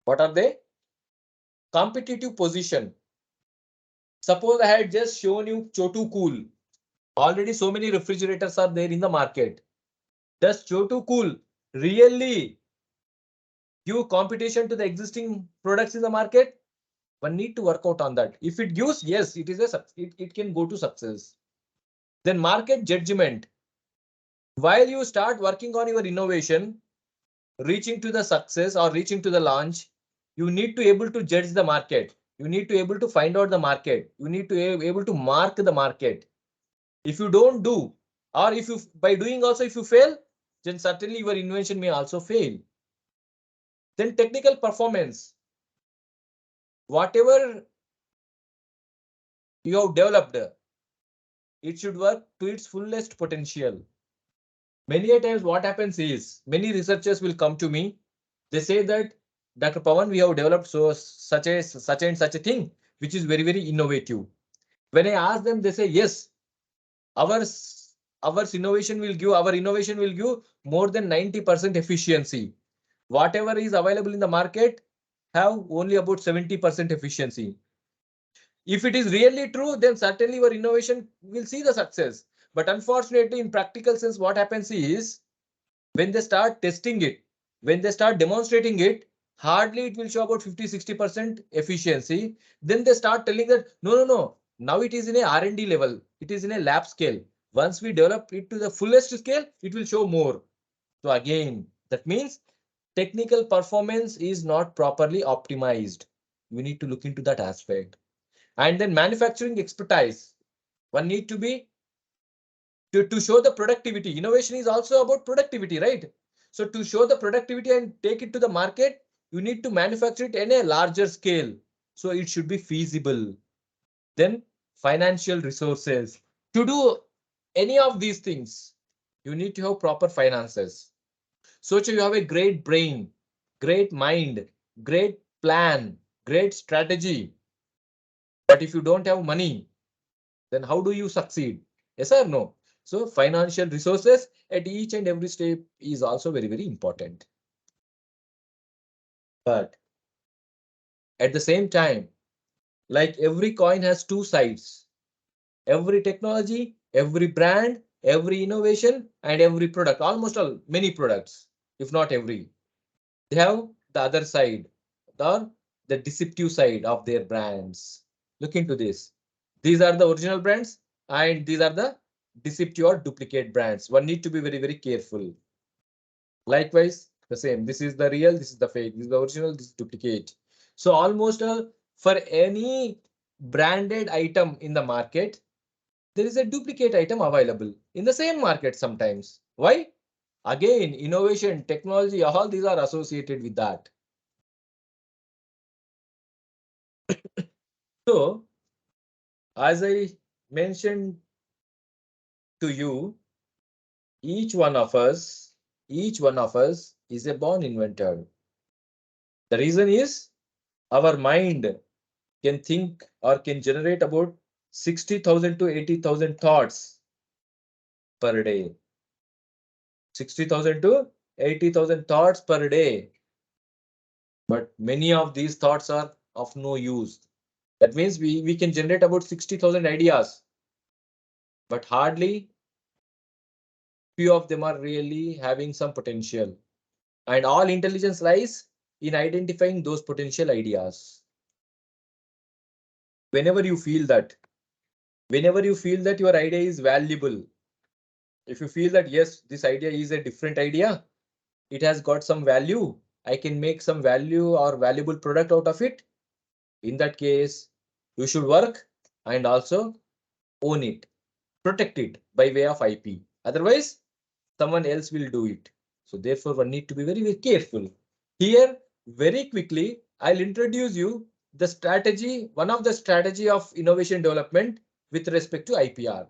What are they? Competitive position. Suppose I had just shown you Chotu Cool. Already so many refrigerators are there in the market. Does Chotu Cool really give competition to the existing products in the market? One need to work out on that. If it gives, yes, it can go to success. Then market judgment. While you start working on your innovation, reaching to the success or reaching to the launch, you need to able to judge the market. You need to able to find out the market. You need to be able to mark the market. If you don't do, or if you by doing also if you fail, then certainly your invention may also fail. Then technical performance. Whatever you have developed, it should work to its fullest potential. Many a times what happens is many researchers will come to me. They say that Dr. Pawan, we have developed such and such a thing, which is very, very innovative. When I ask them, they say, yes, our innovation will give more than 90% efficiency. Whatever is available in the market have only about 70% efficiency. If it is really true, then certainly your innovation will see the success. But unfortunately, in practical sense, what happens is when they start testing it, when they start demonstrating it, hardly it will show about 50-60% efficiency. Then they start telling that no. Now it is in a R&D level. It is in a lab scale. Once we develop it to the fullest scale, it will show more. So again, that means technical performance is not properly optimized. We need to look into that aspect. And then manufacturing expertise. One need to be To show the productivity. Innovation is also about productivity, right? So to show the productivity and take it to the market, you need to manufacture it in a larger scale. So it should be feasible. Then financial resources. To do any of these things, you need to have proper finances. So you have a great brain, great mind, great plan, great strategy. But if you don't have money, then how do you succeed? Yes or no? So financial resources at each and every step is also very, very important. But at the same time, like every coin has two sides. Every technology, every brand, every innovation, and every product, almost all many products, if not every, they have the other side, or the deceptive side of their brands. Look into this. These are the original brands, and these are the deceptive or duplicate brands. One need to be very, very careful. Likewise, the same. This is the real, this is the fake, this is the original, this is duplicate. So almost for any branded item in the market, there is a duplicate item available in the same market sometimes. Why? Again, innovation, technology, all these are associated with that. So, as I mentioned to you, each one of us is a born inventor. The reason is our mind can think or can generate about 60,000 to 80,000 thoughts per day. 60,000 to 80,000 thoughts per day. But many of these thoughts are of no use. That means we can generate about 60,000 ideas, but hardly few of them are really having some potential. And all intelligence lies in identifying those potential ideas. Whenever you feel that, whenever you feel that your idea is valuable, if you feel that, yes, this idea is a different idea, it has got some value, I can make some value or valuable product out of it. In that case, you should work and also own it, protect it by way of IP. Otherwise, someone else will do it. So therefore, one need to be very, very careful. Here, very quickly, I'll introduce you the strategy, one of the strategy of innovation development with respect to IPR.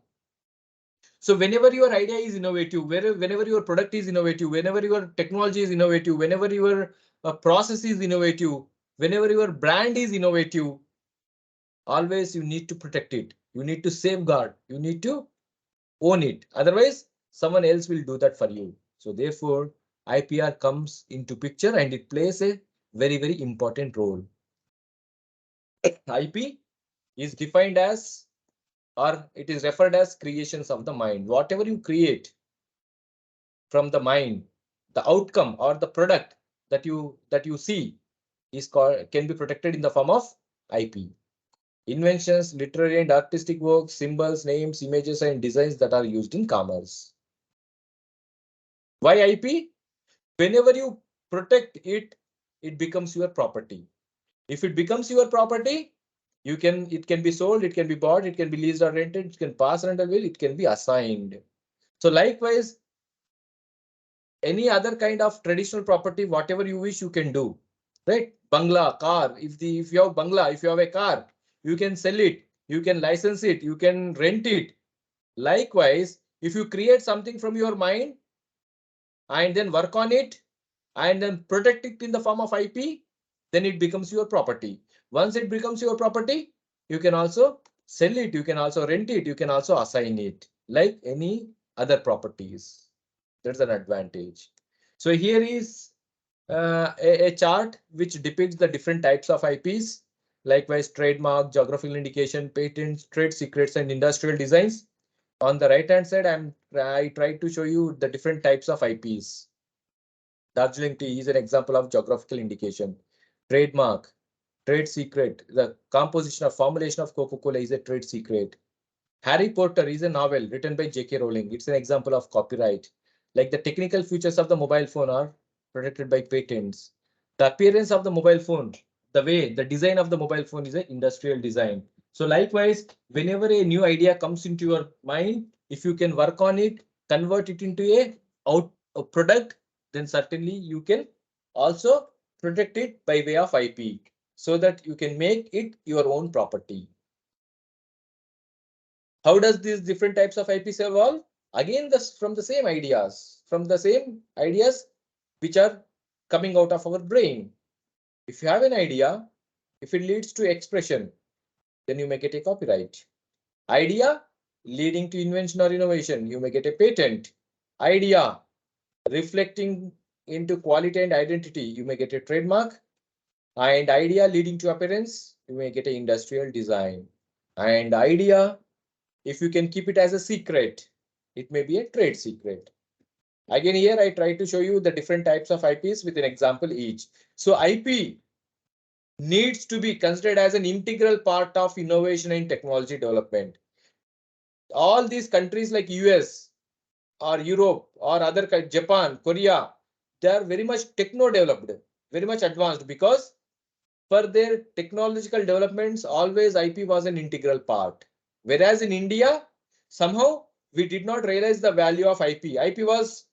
So whenever your idea is innovative, whenever your product is innovative, whenever your technology is innovative, whenever your process is innovative, whenever your brand is innovative, always you need to protect it. You need to safeguard. You need to own it. Otherwise, someone else will do that for you. So therefore, IPR comes into picture and it plays a very, very important role. IP is defined as, or it is referred as, creations of the mind. Whatever you create from the mind, the outcome or the product that you see is called, can be protected in the form of IP. Inventions, literary and artistic works, symbols, names, images, and designs that are used in commerce. Why IP? Whenever you protect it, it becomes your property. If it becomes your property, it can be sold, it can be bought, it can be leased or rented, it can pass rental will, it can be assigned. So likewise, any other kind of traditional property, whatever you wish, you can do. Right? Bangla, car. If you have bangla, if you have a car, you can sell it, you can license it, you can rent it. Likewise, if you create something from your mind and then work on it and then protect it in the form of IP, then it becomes your property. Once it becomes your property, you can also sell it, you can also rent it, you can also assign it like any other properties. That's an advantage. So here is a chart which depicts the different types of IPs, likewise trademark, geographical indication, patents, trade secrets, and industrial designs. On the right hand side, I tried to show you the different types of IPs. Darjeeling tea is an example of geographical indication. Trademark, trade secret, the composition or formulation of Coca-Cola is a trade secret. Harry Potter is a novel written by J.K. Rowling. It's an example of copyright. Like the technical features of the mobile phone are protected by patents. The appearance of the mobile phone, the way, the design of the mobile phone is an industrial design. So likewise, whenever a new idea comes into your mind, If you can work on it, convert it into a product, then certainly you can also protect it by way of IP so that you can make it your own property. How does these different types of IPs evolve? Again, from the same ideas, which are coming out of our brain. If you have an idea, if it leads to expression, then you may get a copyright. Idea leading to invention or innovation, you may get a patent. Idea reflecting into quality and identity, you may get a trademark. And idea leading to appearance, you may get an industrial design. And idea, if you can keep it as a secret, it may be a trade secret. Again, here I try to show you the different types of IPs with an example each. So IP needs to be considered as an integral part of innovation and technology development. All these countries like US or Europe or other Japan, Korea, they are very much techno developed, very much advanced, because for their technological developments, always IP was an integral part. Whereas in India, somehow we did not realize the value of IP. IP was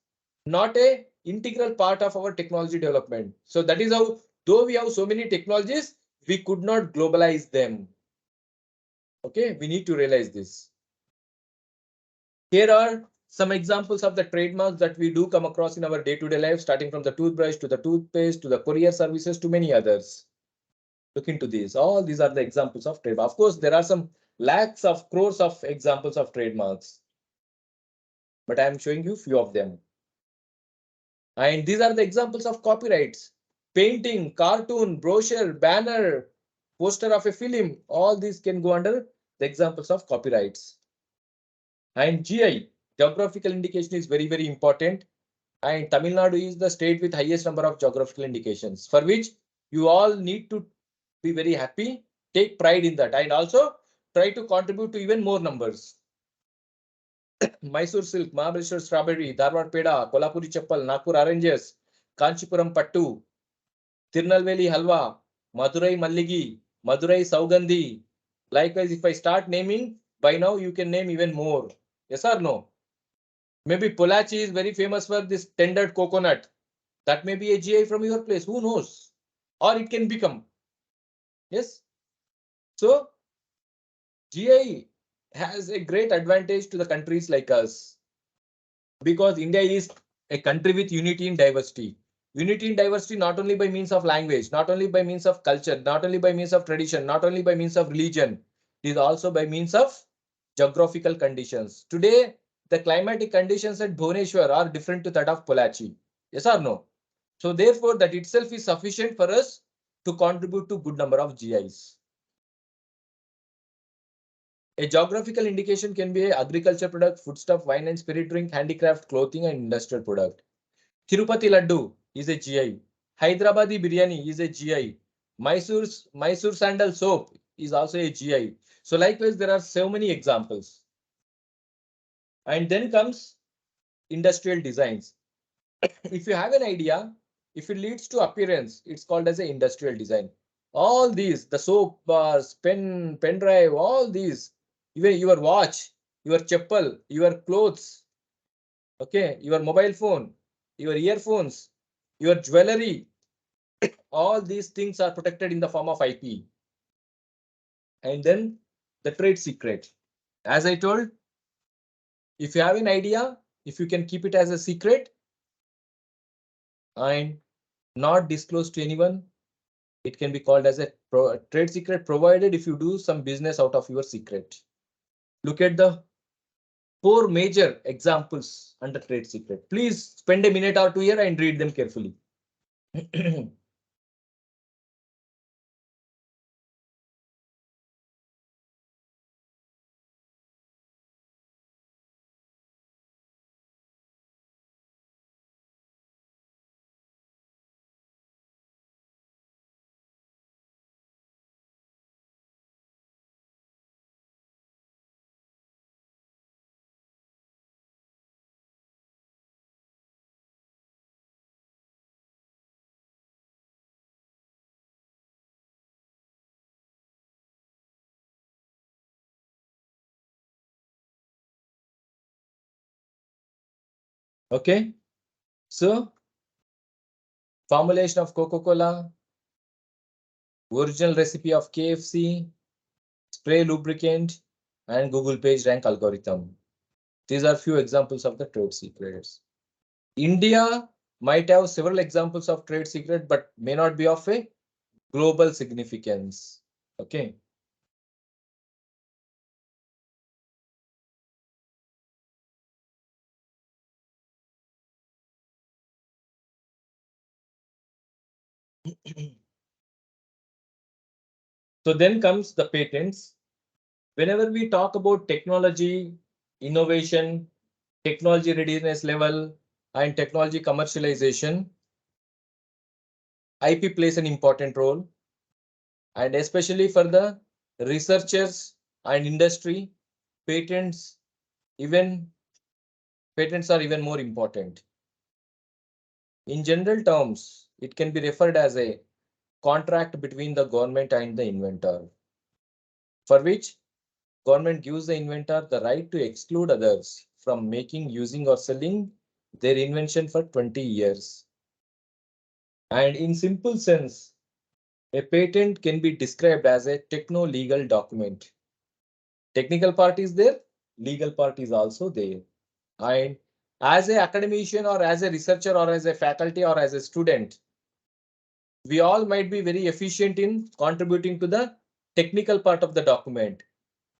not a integral part of our technology development. So that is how, though we have so many technologies, we could not globalize them. Okay, we need to realize this. Here are some examples of the trademarks that we do come across in our day-to-day life, starting from the toothbrush to the toothpaste to the courier services to many others. Look into these. All these are the examples of trademark. Of course, there are some lakhs of crores of examples of trademarks, but I am showing you few of them. And these are the examples of copyrights. Painting, cartoon, brochure, banner, poster of a film, all these can go under the examples of copyrights. And GI, geographical indication, is very, very important. And Tamil Nadu is the state with highest number of geographical indications, for which you all need to be very happy, take pride in that, and also try to contribute to even more numbers. Mysore silk, Maharashtra strawberry, Dharwad peda, Kolhapuri chappal, Nagpur oranges, Kanchipuram pattu, Tirunelveli halwa, Madurai malligi, Madurai saugandhi. Likewise, if I start naming, by now you can name even more. Yes or no? Maybe Polachi is very famous for this tendered coconut. That may be a GI from your place. Who knows? Or it can become. Yes. So GI has a great advantage to the countries like us, because India is a country with unity in diversity. Unity in diversity not only by means of language, not only by means of culture, not only by means of tradition, not only by means of religion, it is also by means of geographical conditions. Today, the climatic conditions at Bhubaneswar are different to that of Polachi. Yes or no? So therefore, that itself is sufficient for us to contribute to good number of GIs. A geographical indication can be an agriculture product, foodstuff, wine and spirit drink, handicraft, clothing, and industrial product. Tirupati Laddu is a GI. Hyderabadi biryani is a GI. Mysore sandal soap is also a GI. So likewise, there are so many examples. And then comes industrial designs. If you have an idea, if it leads to appearance, it's called as an industrial design. All these, the soap bars, pen drive, all these, even your watch, your chappal, your clothes, okay, your mobile phone, your earphones, your jewelry, all these things are protected in the form of IP. And then the trade secret. As I told, if you have an idea, if you can keep it as a secret and not disclose to anyone, it can be called as a trade secret, provided if you do some business out of your secret. Look at the 4 major examples under trade secret. Please spend a minute or two here and read them carefully. Okay, so formulation of Coca-Cola, original recipe of KFC, spray lubricant, and Google page rank algorithm. These are few examples of the trade secrets. India might have several examples of trade secret, but may not be of a global significance. Okay. So then comes the patents. Whenever we talk about technology, innovation, technology readiness level, and technology commercialization, IP plays an important role, and especially for the researchers and industry, patents even patents are even more important. In general terms, it can be referred as a contract between the government and the inventor, for which government gives the inventor the right to exclude others from making, using, or selling their invention for 20 years. And in simple sense, a patent can be described as a techno-legal document. Technical part is there, legal part is also there. And as an academician or as a researcher or as a faculty or as a student, we all might be very efficient in contributing to the technical part of the document,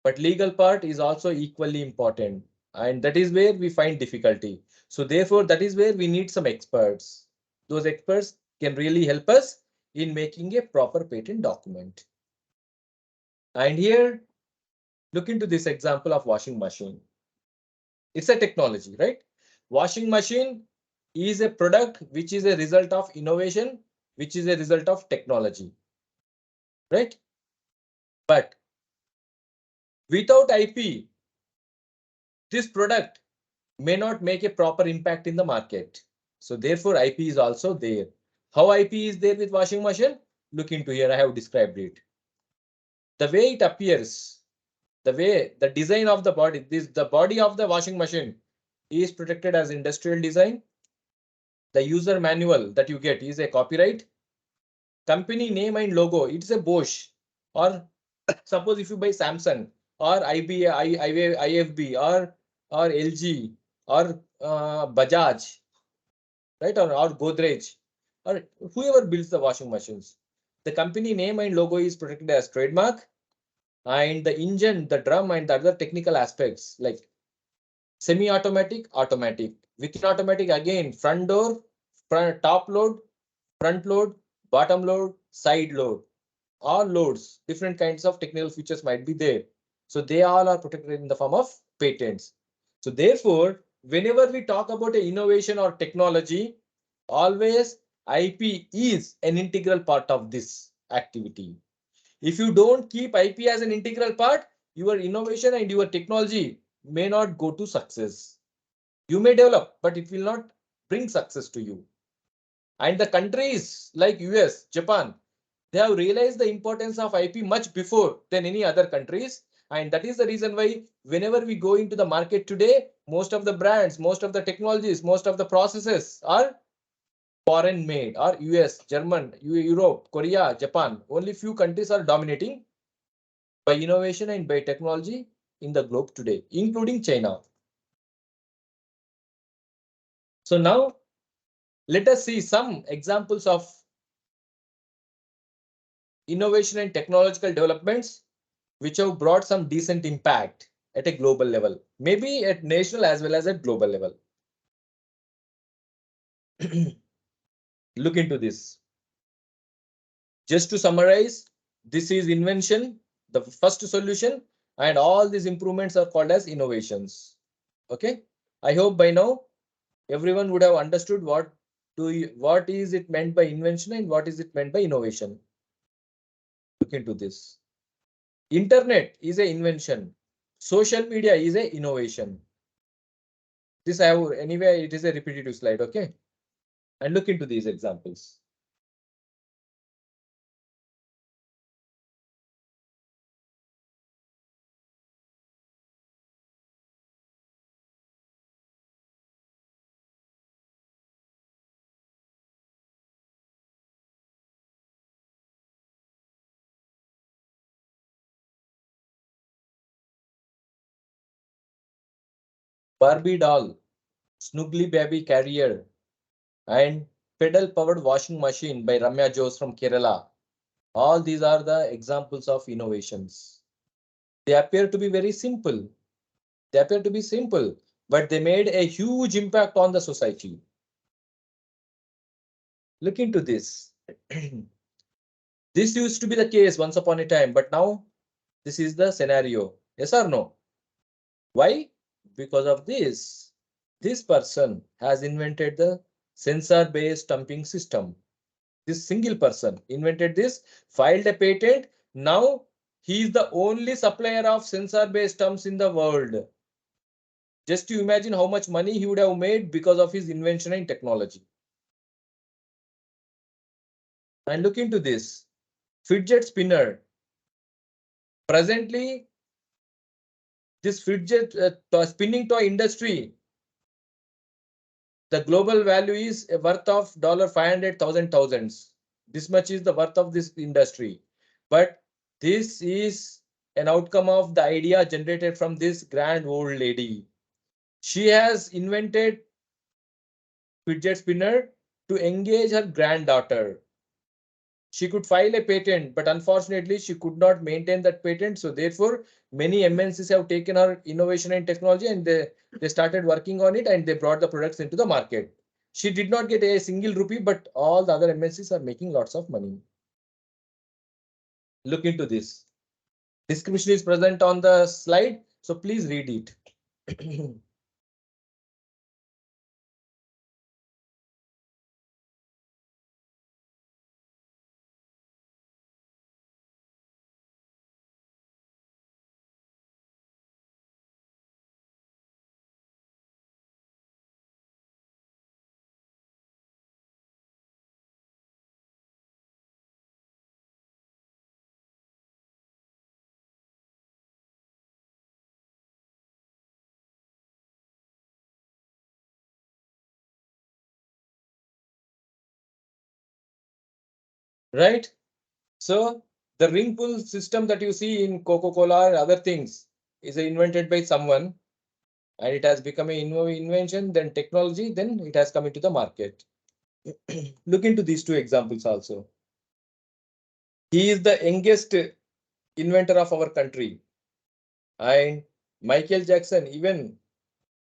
but legal part is also equally important. And that is where we find difficulty. So therefore, that is where we need some experts. Those experts can really help us in making a proper patent document. And here, look into this example of washing machine. It's a technology, right? Washing machine is a product which is a result of innovation, which is a result of technology, right? But without IP, this product may not make a proper impact in the market. So therefore, IP is also there. How IP is there with washing machine? Look into here, I have described it. The way it appears, the way the design of the body, the body of the washing machine is protected as industrial design. The user manual that you get is a copyright. Company name and logo, it's a Bosch, or suppose if you buy Samsung or IFB or LG or Bajaj, right, or Godrej, or whoever builds the washing machines, the company name and logo is protected as trademark, and the engine, the drum, and the other technical aspects like semi-automatic, automatic. Within automatic, again, front door, top load, front load, bottom load, side load. All loads, different kinds of technical features might be there. So they all are protected in the form of patents. So therefore, whenever we talk about an innovation or technology, always IP is an integral part of this activity. If you don't keep IP as an integral part, your innovation and your technology may not go to success. You may develop, but it will not bring success to you. And the countries like US, Japan, they have realized the importance of IP much before than any other countries. And that is the reason why whenever we go into the market today, most of the brands, most of the technologies, most of the processes are foreign made, or US, German, Europe, Korea, Japan. Only few countries are dominating by innovation and by technology in the globe today, including China. So now let us see some examples of innovation and technological developments which have brought some decent impact at a global level, maybe at national as well as at global level. Look into this. Just to summarize, this is invention, the first solution, and all these improvements are called as innovations. Okay, I hope by now everyone would have understood what is it meant by invention and what is it meant by innovation. Look into this. Internet is an invention. Social media is an innovation. This I have anyway, it is a repetitive slide, okay? And look into these examples. Barbie doll, Snuggly Baby Carrier, and pedal-powered washing machine by Ramya Jose from Kerala. All these are the examples of innovations. They appear to be very simple. They appear to be simple, but they made a huge impact on the society. Look into this. This used to be the case once upon a time, but now this is the scenario. Yes or no? Why? Because of this. This person has invented the sensor-based stamping system. This single person invented this, filed a patent. Now he is the only supplier of sensor-based stamps in the world. Just to imagine how much money he would have made because of his invention and technology. And look into this. Fidget spinner. Presently, this fidget spinning toy industry, the global value is a worth of $500,000. This much is the worth of this industry. But this is an outcome of the idea generated from this grand old lady. She has invented fidget spinner to engage her granddaughter. She could file a patent, but unfortunately she could not maintain that patent. So therefore, many MNCs have taken her innovation and technology and they started working on it and they brought the products into the market. She did not get a single rupee, but all the other MNCs are making lots of money. Look into this. Description is present on the slide, so please read it. Right? So the ring pull system that you see in Coca-Cola and other things is invented by someone and it has become an invention, then technology, then it has come into the market. Look into these two examples also. He is the youngest inventor of our country. And Michael Jackson, even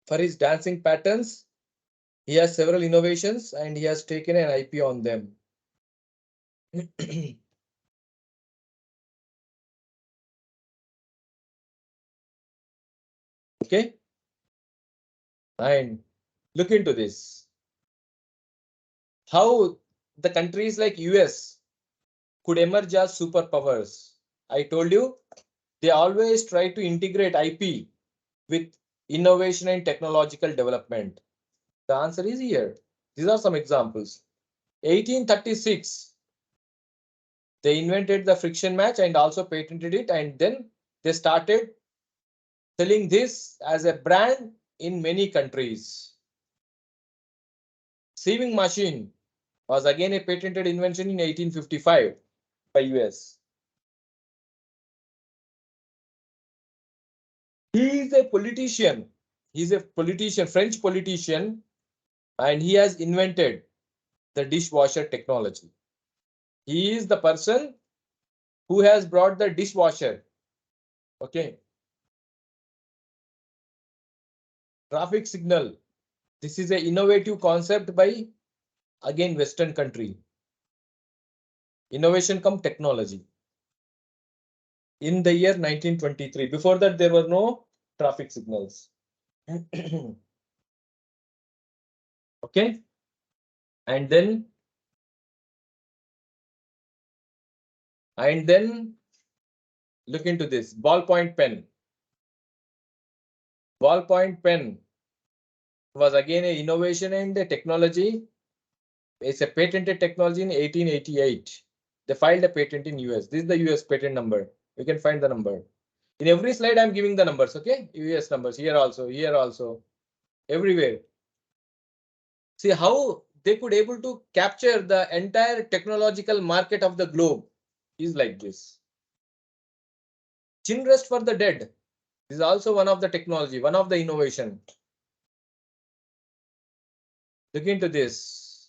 for his dancing patterns, he has several innovations and he has taken an IP on them. Okay. And look into this. How the countries like US could emerge as superpowers. I told you, they always try to integrate IP with innovation and technological development. The answer is here. These are some examples. 1836, they invented the friction match and also patented it, and then they started selling this as a brand in many countries. Sieving machine was again a patented invention in 1855 by US. He is a politician. He's a politician, French politician, and he has invented the dishwasher technology. He is the person who has brought the dishwasher. Okay. Traffic signal. This is an innovative concept by, again, Western country. Innovation come technology. In the year 1923. Before that, there were no traffic signals. Okay. And then look into this ballpoint pen. Ballpoint pen was again an innovation and a technology. It's a patented technology in 1888. They filed a patent in US. This is the US patent number. You can find the number. In every slide, I'm giving the numbers, okay? US numbers here also, everywhere. See how they could able to capture the entire technological market of the globe is like this. Chin rest for the dead. This is also one of the technology, one of the innovation. Look into this.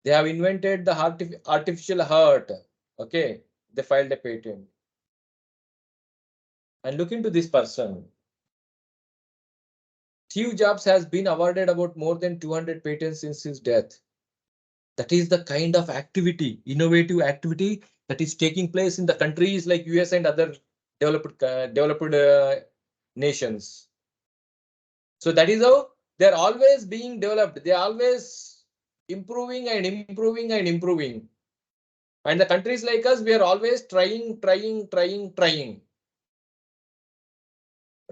They have invented the artificial heart. Okay, they filed a patent. And look into this person. Steve Jobs has been awarded about more than 200 patents since his death. That is the kind of activity, innovative activity that is taking place in the countries like US and other developed nations. So that is how they're always being developed. They're always improving and improving and improving. And the countries like us, we are always trying. But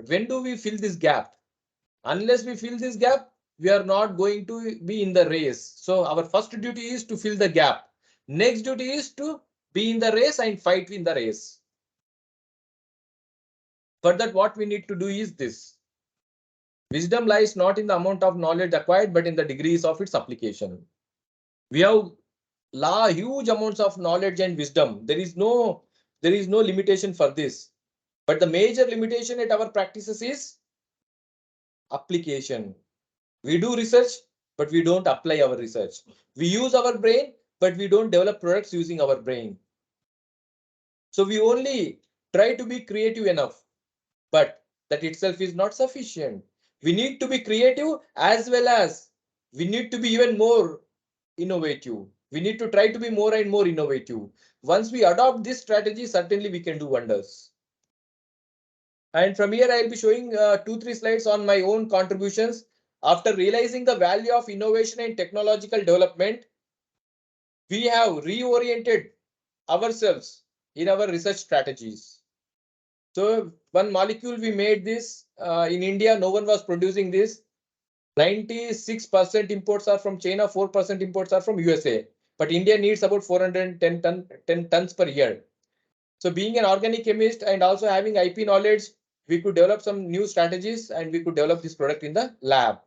when do we fill this gap? Unless we fill this gap, we are not going to be in the race. So our first duty is to fill the gap. Next duty is to be in the race and fight in the race. For that, what we need to do is this. Wisdom lies not in the amount of knowledge acquired, but in the degrees of its application. We have huge amounts of knowledge and wisdom. There is no limitation for this. But the major limitation at our practices is application. We do research, but we don't apply our research. We use our brain, but we don't develop products using our brain. So we only try to be creative enough, but that itself is not sufficient. We need to be creative as well as we need to be even more innovative. We need to try to be more and more innovative. Once we adopt this strategy, certainly we can do wonders. And from here, I'll be showing 2-3 slides on my own contributions. After realizing the value of innovation and technological development, we have reoriented ourselves in our research strategies. So one molecule we made this in India, no one was producing this. 96% imports are from China, 4% imports are from USA. But India needs about 410 tons per year. So being an organic chemist and also having IP knowledge, we could develop some new strategies and we could develop this product in the lab.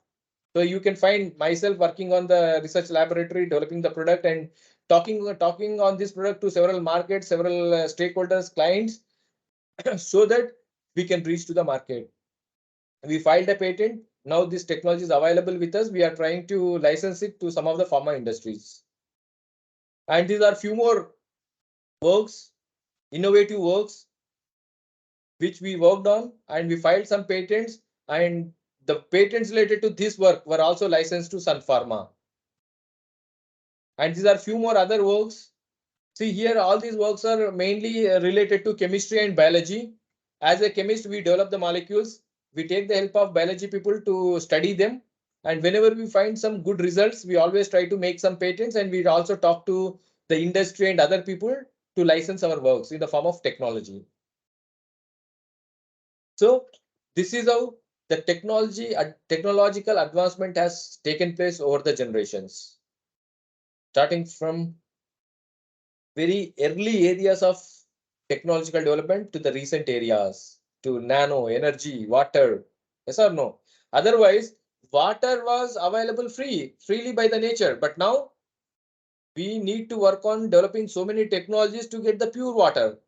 So you can find myself working on the research laboratory, developing the product and talking on this product to several markets, several stakeholders, clients, so that we can reach to the market. We filed a patent. Now this technology is available with us. We are trying to license it to some of the pharma industries. And these are few more works, innovative works, which we worked on, and we filed some patents, and the patents related to this work were also licensed to Sun Pharma. And these are few more other works. See here, all these works are mainly related to chemistry and biology. As a chemist, we develop the molecules. We take the help of biology people to study them. And whenever we find some good results, we always try to make some patents, and we also talk to the industry and other people to license our works in the form of technology. So this is how the technological advancement has taken place over the generations, starting from very early areas of technological development to the recent areas, to nano, energy, water. Yes or no? Otherwise, water was available freely by the nature. But now we need to work on developing so many technologies to get the pure water.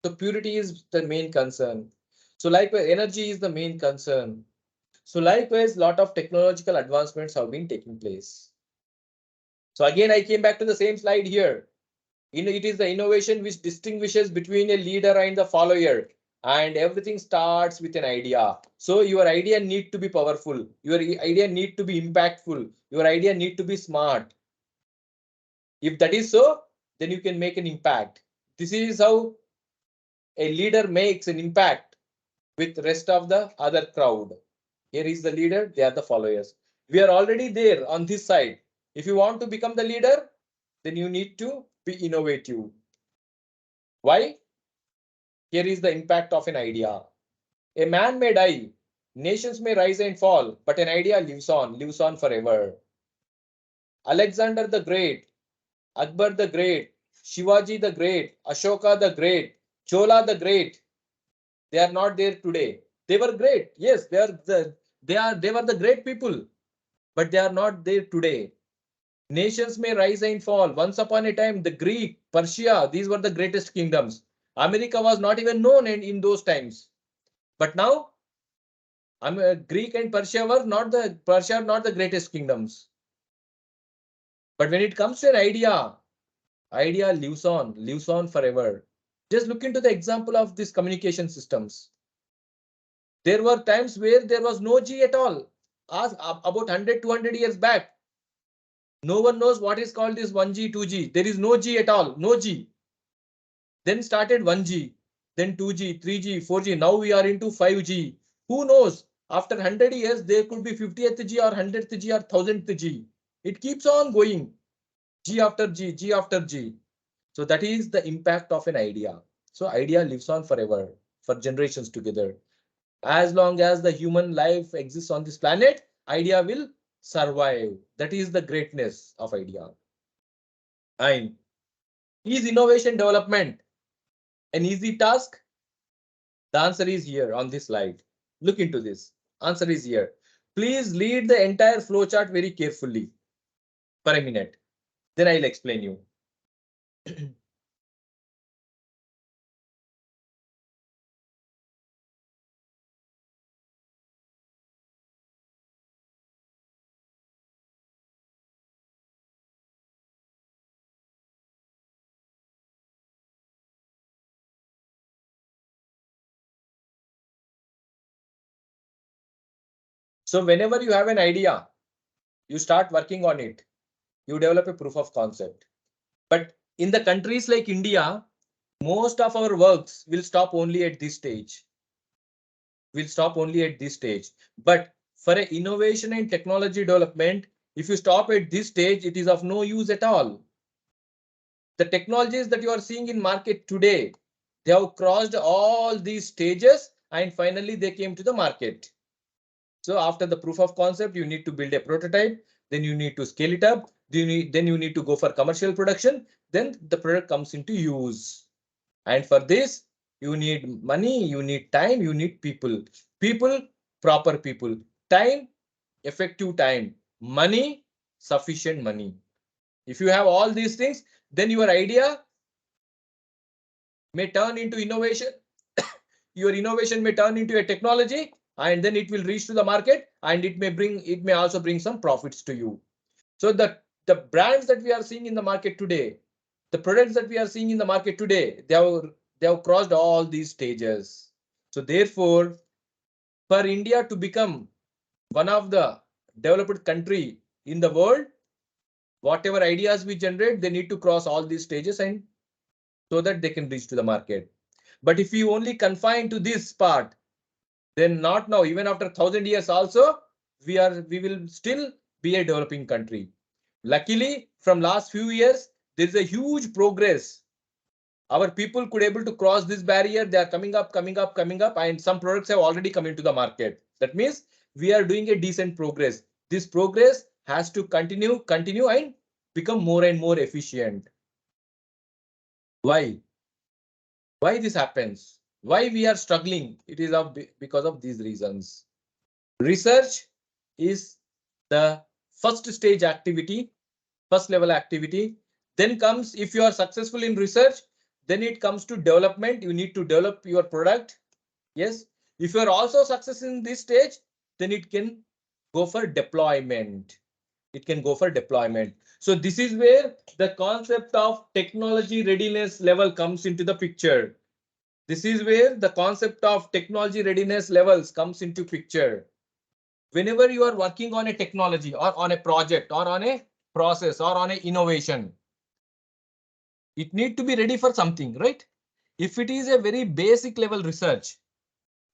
So purity is the main concern. So likewise, energy is the main concern. So likewise, lot of technological advancements have been taking place. So again, I came back to the same slide here. It is the innovation which distinguishes between a leader and the follower. And everything starts with an idea. So your idea need to be powerful. Your idea need to be impactful. Your idea need to be smart. If that is so, then you can make an impact. This is how a leader makes an impact with the rest of the other crowd. Here is the leader, they are the followers. We are already there on this side. If you want to become the leader, then you need to be innovative. Why? Here is the impact of an idea. A man may die, nations may rise and fall, but an idea lives on forever. Alexander the Great, Akbar the Great, Shivaji the Great, Ashoka the Great, Chola the Great, they are not there today. They were great. Yes, they were the great people, but they are not there today. Nations may rise and fall. Once upon a time, the Greek, Persia, these were the greatest kingdoms. America was not even known in those times. But now Greek and Persia were not the greatest kingdoms. But when it comes to an idea lives on forever. Just look into the example of these communication systems. There were times where there was no G at all. Ask about 100, 200 years back. No one knows what is called this 1G, 2G. There is no G at all, no G. Then started 1G, then 2G, 3G, 4G. Now we are into 5G. Who knows? After 100 years, there could be 50th G or 100th G or 1000th G. It keeps on going. G after G, G after G. So that is the impact of an idea. So idea lives on forever, for generations together. As long as the human life exists on this planet, idea will survive. That is the greatness of idea. And is innovation development an easy task? The answer is here on this slide. Look into this. Answer is here. Please read the entire flowchart very carefully for a minute. Then I'll explain you. So whenever you have an idea, you start working on it. You develop a proof of concept. But in the countries like India, most of our works will stop only at this stage. But for an innovation and technology development, if you stop at this stage, it is of no use at all. The technologies that you are seeing in market today, they have crossed all these stages and finally they came to the market. So after the proof of concept, you need to build a prototype, then you need to scale it up, then you need to go for commercial production, then the product comes into use. And for this, you need money, you need time, you need people. People, proper people. Time, effective time. Money, sufficient money. If you have all these things, then your idea may turn into innovation. Your innovation may turn into a technology, and then it will reach to the market, and it may also bring some profits to you. So the brands that we are seeing in the market today, the products that we are seeing in the market today, they have crossed all these stages. So therefore, for India to become one of the developed country in the world, whatever ideas we generate, they need to cross all these stages and so that they can reach to the market. But if you only confine to this part, then not now, even after 1,000 years also, we will still be a developing country. Luckily, from last few years, there is a huge progress. Our people could able to cross this barrier. They are coming up, and some products have already come into the market. That means we are doing a decent progress. This progress has to continue and become more and more efficient. Why? Why this happens? Why we are struggling? It is because of these reasons. Research is the first stage activity, first level activity. Then comes, if you are successful in research, then it comes to development. You need to develop your product. Yes. If you are also successful in this stage, then it can go for deployment. So this is where the concept of technology readiness level comes into the picture. This is where the concept of technology readiness levels comes into picture. Whenever you are working on a technology or on a project or on a process or on an innovation, it need to be ready for something, right? If it is a very basic level research,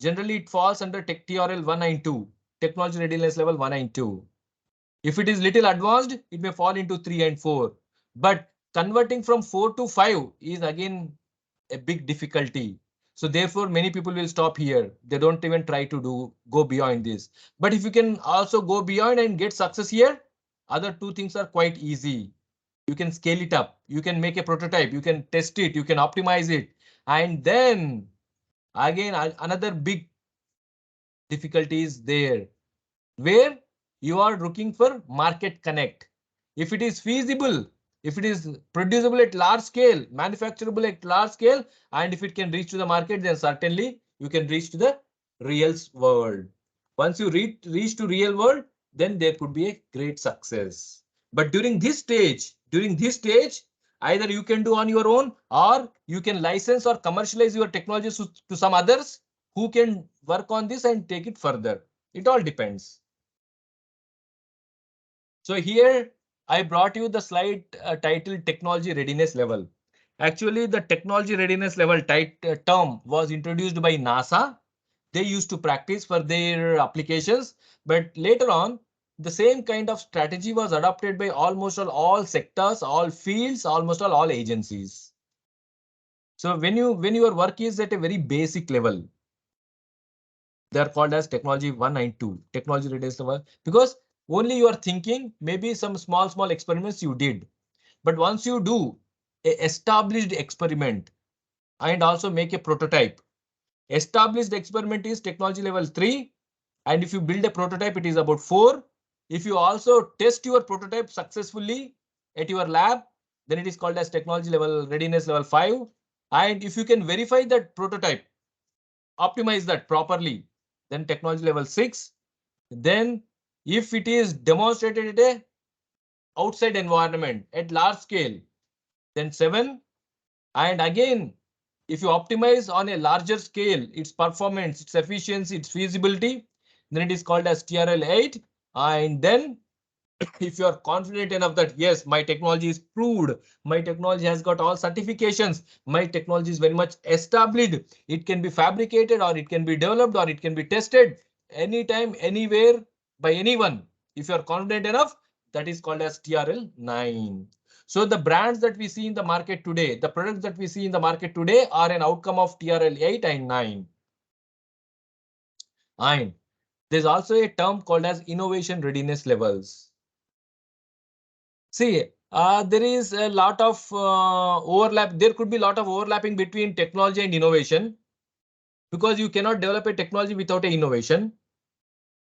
generally it falls under TRL 192, technology readiness level 192. If it is little advanced, it may fall into 3 and 4. But converting from 4 to 5 is again a big difficulty. So therefore, many people will stop here. They don't even try to go beyond this. But if you can also go beyond and get success here, other two things are quite easy. You can scale it up. You can make a prototype. You can test it. You can optimize it. And then again, another big difficulty is there where you are looking for market connect. If it is feasible, if it is producible at large scale, manufacturable at large scale, and if it can reach to the market, then certainly you can reach to the real world. Once you reach to real world, then there could be a great success. But during this stage, either you can do on your own or you can license or commercialize your technologies to some others who can work on this and take it further. It all depends. So here I brought you the slide titled technology readiness level. Actually, the technology readiness level term was introduced by NASA. They used to practice for their applications, but later on, the same kind of strategy was adopted by almost all sectors, all fields, almost all agencies. So when your work is at a very basic level, they are called as technology 1 and 2, technology readiness level, because only you are thinking, maybe some small experiments you did. But once you do a established experiment and also make a prototype, established experiment is technology level 3. And if you build a prototype, it is about 4. If you also test your prototype successfully at your lab, then it is called as technology level readiness level 5. And if you can verify that prototype, optimize that properly, then technology level 6. Then if it is demonstrated at a outside environment at large scale, then 7. And again, if you optimize on a larger scale, its performance, its efficiency, its feasibility, then it is called as TRL 8. And then if you are confident enough that yes, my technology is proved, my technology has got all certifications, my technology is very much established, it can be fabricated or it can be developed or it can be tested anytime, anywhere by anyone. If you are confident enough, that is called as TRL 9. So the brands that we see in the market today, the products that we see in the market today are an outcome of TRL 8 and 9. And there's also a term called as innovation readiness levels. See, there is a lot of overlap. There could be a lot of overlapping between technology and innovation, because you cannot develop a technology without a innovation.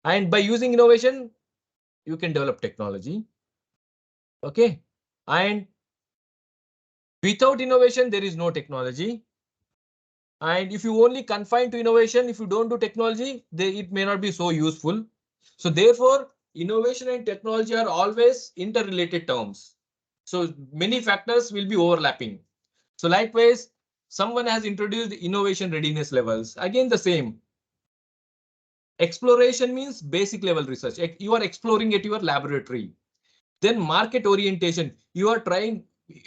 And by using innovation, you can develop technology. Okay. And without innovation, there is no technology. And if you only confine to innovation, if you don't do technology, it may not be so useful. So therefore, innovation and technology are always interrelated terms. So many factors will be overlapping. So likewise, someone has introduced innovation readiness levels. Again, the same. Exploration means basic level research. You are exploring at your laboratory. Then market orientation. You are trying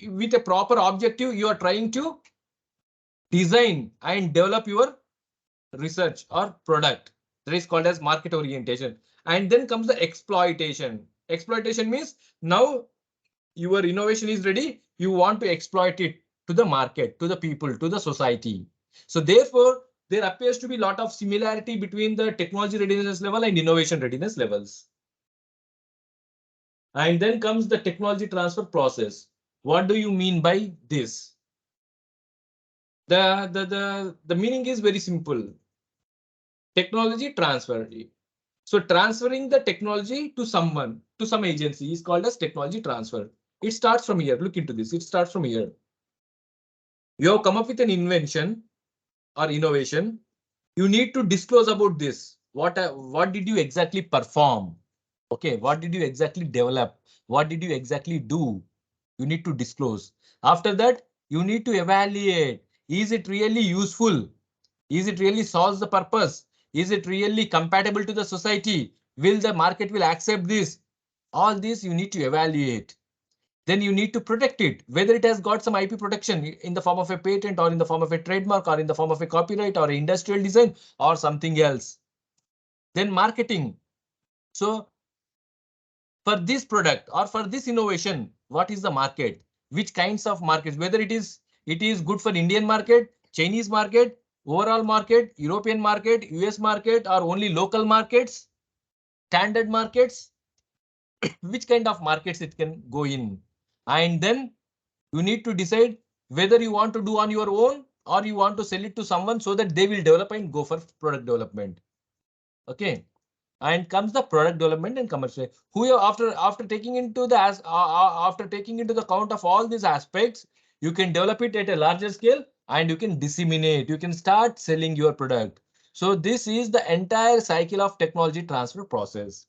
with a proper objective. You are trying to design and develop your research or product. That is called as market orientation. And then comes the exploitation. Exploitation means now your innovation is ready. You want to exploit it to the market, to the people, to the society. So therefore, there appears to be a lot of similarity between the technology readiness level and innovation readiness levels. And then comes the technology transfer process. What do you mean by this? The meaning is very simple. Technology transfer. So transferring the technology to someone, to some agency is called as technology transfer. It starts from here. Look into this. It starts from here. You have come up with an invention or innovation. You need to disclose about this. What did you exactly perform? Okay, what did you exactly develop? What did you exactly do? You need to disclose. After that, you need to evaluate. Is it really useful? Is it really solves the purpose? Is it really compatible to the society? Will the market will accept this? All this you need to evaluate. Then you need to protect it, whether it has got some IP protection in the form of a patent or in the form of a trademark or in the form of a copyright or industrial design or something else. Then marketing. So for this product or for this innovation, what is the market? Which kinds of markets? Whether it is good for Indian market, Chinese market, overall market, European market, US market, or only local markets, standard markets, which kind of markets it can go in. And then you need to decide whether you want to do on your own or you want to sell it to someone so that they will develop and go for product development. Okay. And comes the product development and commercial. Who after taking into the after taking into the count of all these aspects, you can develop it at a larger scale and you can disseminate. You can start selling your product. So this is the entire cycle of technology transfer process.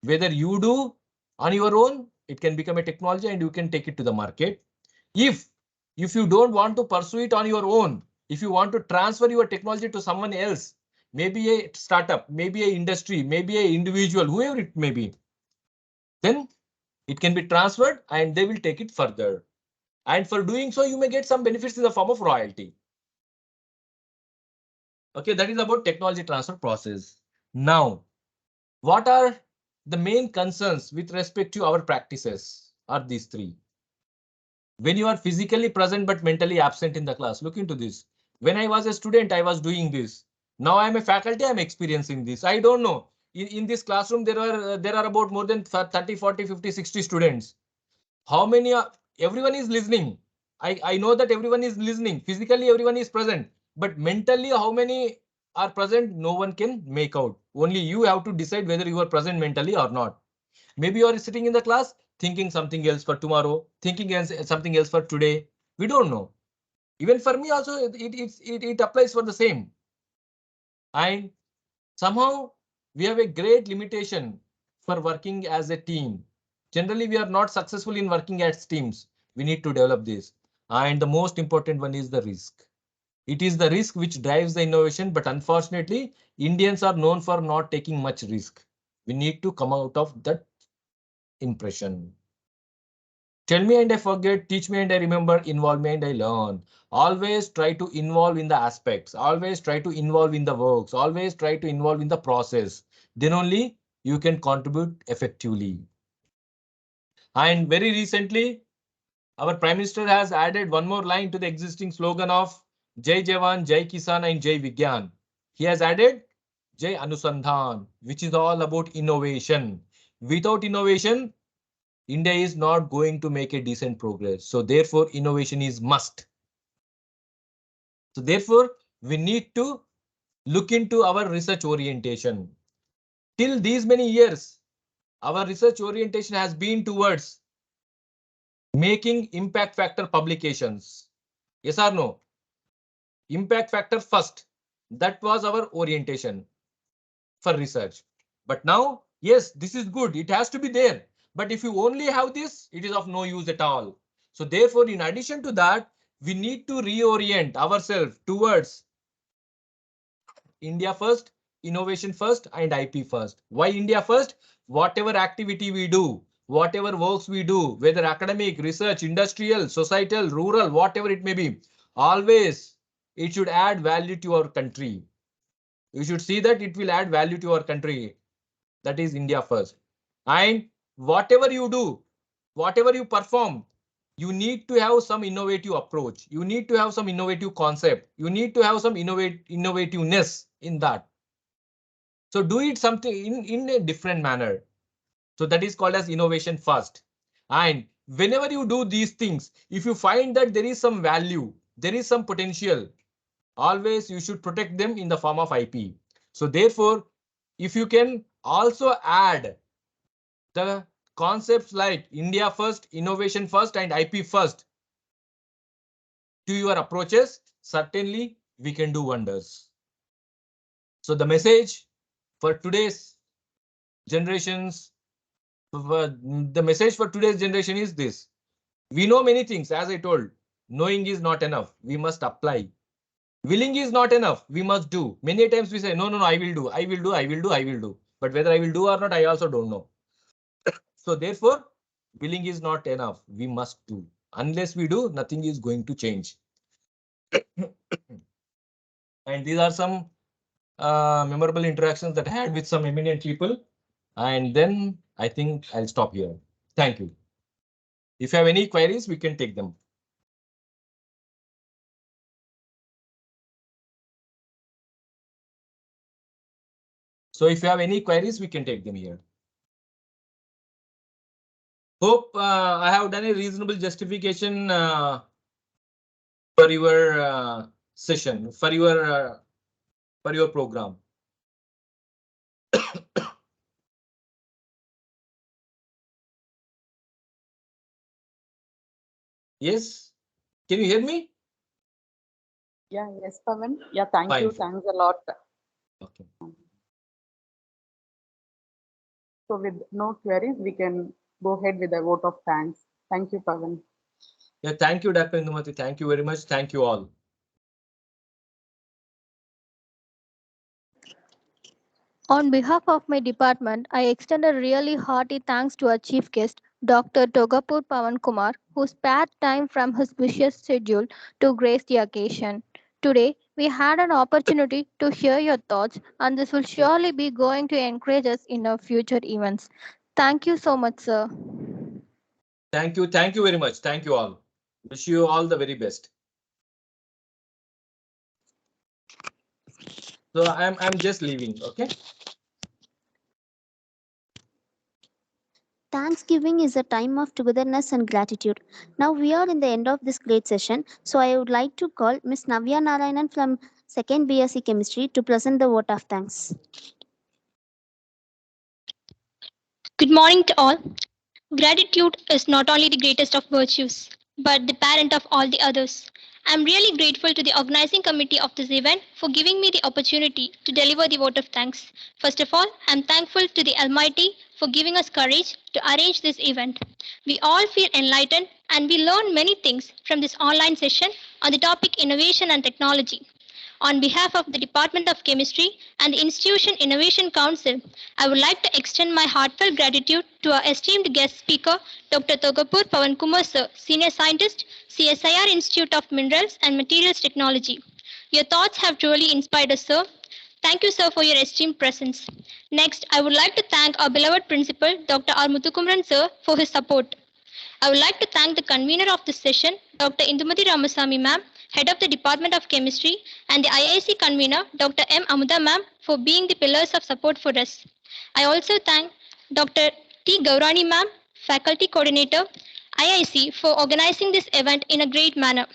Whether you do on your own, it can become a technology and you can take it to the market. If you don't want to pursue it on your own, if you want to transfer your technology to someone else, maybe a startup, maybe a industry, maybe a individual, whoever it may be, then it can be transferred and they will take it further. And for doing so, you may get some benefits in the form of royalty. Okay, that is about technology transfer process. Now, what are the main concerns with respect to our practices? Are these three. When you are physically present but mentally absent in the class, look into this. When I was a student, I was doing this. Now I am a faculty, I am experiencing this. I don't know. In this classroom, there are about more than 30, 40, 50, 60 students. How many are, everyone is listening. I know that everyone is listening. Physically, everyone is present. But mentally, how many are present? No one can make out. Only you have to decide whether you are present mentally or not. Maybe you are sitting in the class thinking something else for tomorrow, thinking something else for today. We don't know. Even for me also, it applies for the same. And somehow we have a great limitation for working as a team. Generally, we are not successful in working as teams. We need to develop this. And the most important one is the risk. It is the risk which drives the innovation, but unfortunately, Indians are known for not taking much risk. We need to come out of that impression. Tell me and I forget, teach me and I remember, involve me and I learn. Always try to involve in the aspects, always try to involve in the works, always try to involve in the process. Then only you can contribute effectively. And very recently, our Prime Minister has added one more line to the existing slogan of Jai Jawan, Jai Kisan and Jai Vigyan. He has added Jai Anusandhan, which is all about innovation. Without innovation, India is not going to make a decent progress. So therefore, innovation is must. So therefore, we need to look into our research orientation. Till these many years, our research orientation has been towards making impact factor publications. Yes or no? Impact factor first. That was our orientation for research. But now, yes, this is good. It has to be there. But if you only have this, it is of no use at all. So therefore, in addition to that, we need to reorient ourselves towards India first, innovation first, and IP first. Why India first? Whatever activity we do, whatever works we do, whether academic, research, industrial, societal, rural, whatever it may be, always it should add value to our country. You should see that it will add value to our country. That is India first. And whatever you do, whatever you perform, you need to have some innovative approach. You need to have some innovative concept. You need to have some innovativeness in that. So do it something in a different manner. So that is called as innovation first. And whenever you do these things, if you find that there is some value, there is some potential, always you should protect them in the form of IP. So therefore, if you can also add the concepts like India first, innovation first, and IP first to your approaches, certainly we can do wonders. So the message for today's generations, the message for today's generation is this. We know many things, as I told. Knowing is not enough. We must apply. Willing is not enough. We must do. Many times we say, no, no, no, I will do, I will do, I will do, I will do. But whether I will do or not, I also don't know. So therefore, willing is not enough. We must do. Unless we do, nothing is going to change. And these are some memorable interactions that I had with some eminent people. And then I think I'll stop here. Thank you. If you have any queries, we can take them. So if you have any queries, we can take them here. Hope I have done a reasonable justification for your session, for your program. Yes, can you hear me?
Yeah, yes, Pavan. Yeah, thank
Fine.
you. Thanks a lot.
Okay.
So with no queries, we can go ahead with a vote of thanks. Thank you, Pavan.
Yeah, thank you, Dr. Indumati. Thank you very much. Thank you all.
On behalf of my department, I extend a really hearty thanks to our chief guest, Dr. Togapur Pavan Kumar, who spared time from his busy schedule to grace the occasion. Today, we had an opportunity to hear your thoughts, and this will surely be going to encourage us in our future events. Thank you so much, sir.
Thank you. Thank you very much. Thank you all. Wish you all the very best. So I'm just leaving. Okay.
Thanksgiving is a time of togetherness and gratitude. Now we are in the end of this great session, so I would like to call Ms. Navya Narayanan from 2nd BSc Chemistry to present the vote of thanks.
Good morning to all. Gratitude is not only the greatest of virtues, but the parent of all the others. I am really grateful to the organizing committee of this event for giving me the opportunity to deliver the vote of thanks. First of all, I am thankful to the Almighty for giving us courage to arrange this event. We all feel enlightened and we learn many things from this online session on the topic innovation and technology. On behalf of the Department of Chemistry and the Institution Innovation Council, I would like to extend my heartfelt gratitude to our esteemed guest speaker, Dr. Togapur Pavankumar Sir, Senior Scientist, CSIR Institute of Minerals and Materials Technology. Your thoughts have truly inspired us, sir. Thank you, sir, for your esteemed presence. Next, I would like to thank our beloved principal, Dr. R. Muthukumaran, sir, for his support. I would like to thank the convener of this session, Dr. Indumati Ramasamy ma'am, head of the Department of Chemistry, and the IIC convener, Dr. M. Amuda ma'am, for being the pillars of support for us. I also thank Dr. T. Gaurani ma'am, faculty coordinator, IIC, for organizing this event in a great manner.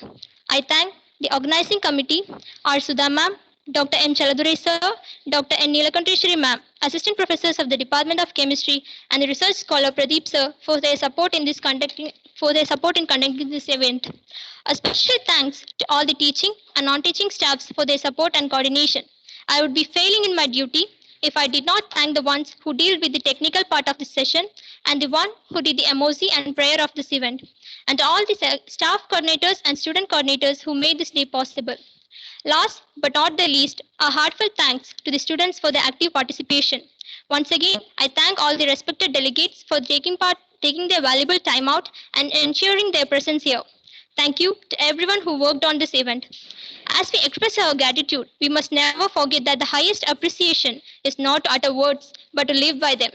I thank the organizing committee, R. Sudha ma'am, Dr. M. Chaladurai sir, Dr. N. Nilakanteshwari ma'am, assistant professors of the Department of Chemistry, and the research scholar Pradeep sir for their support in conducting this event. A special thanks to all the teaching and non-teaching staffs for their support and coordination. I would be failing in my duty if I did not thank the ones who deal with the technical part of this session and the one who did the MOC and prayer of this event, and to all the staff coordinators and student coordinators who made this day possible. Last but not the least, a heartfelt thanks to the students for their active participation. Once again, I thank all the respected delegates for taking their valuable time out and ensuring their presence here. Thank you to everyone who worked on this event. As we express our gratitude, we must never forget that the highest appreciation is not to utter words, but to live by them.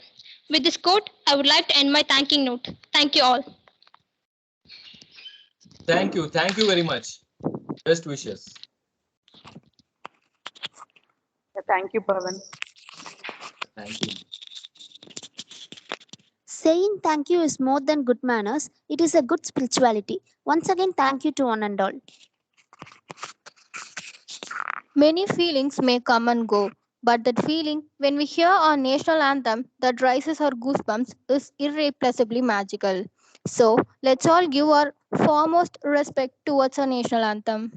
With this quote, I would like to end my thanking note. Thank you all.
Thank you. Thank you very much. Best wishes.
Thank you, Pavan.
Thank you.
Saying thank you is more than good manners, it is a good spirituality. Once again, thank you to one and all.
Many feelings may come and go, but that feeling when we hear our national anthem that rises our goosebumps is irreplaceably magical. So let's all give our foremost respect towards our national anthem.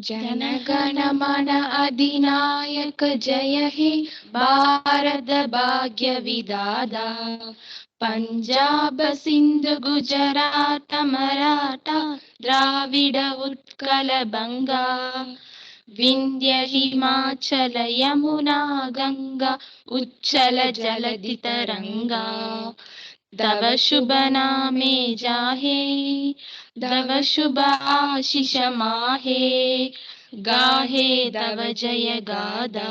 Jana Gana Mana अधिनायक जय हे भारत भाग्य विधाता पंजाब सिंध गुजरात मराठा द्राविड उत्कल बंगा विंध्य हिमाचल यमुना गंगा उच्चल जलधि तरंगा तव शुभ नामे जाहे तव शुभ आशीष माहे गाहे तव जय गादा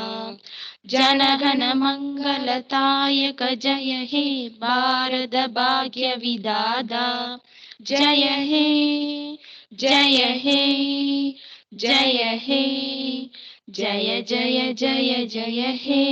जनगण मंगलदायक जय हे भारत भाग्य विधाता जय हे जय हे जय हे जय जय जय जय हे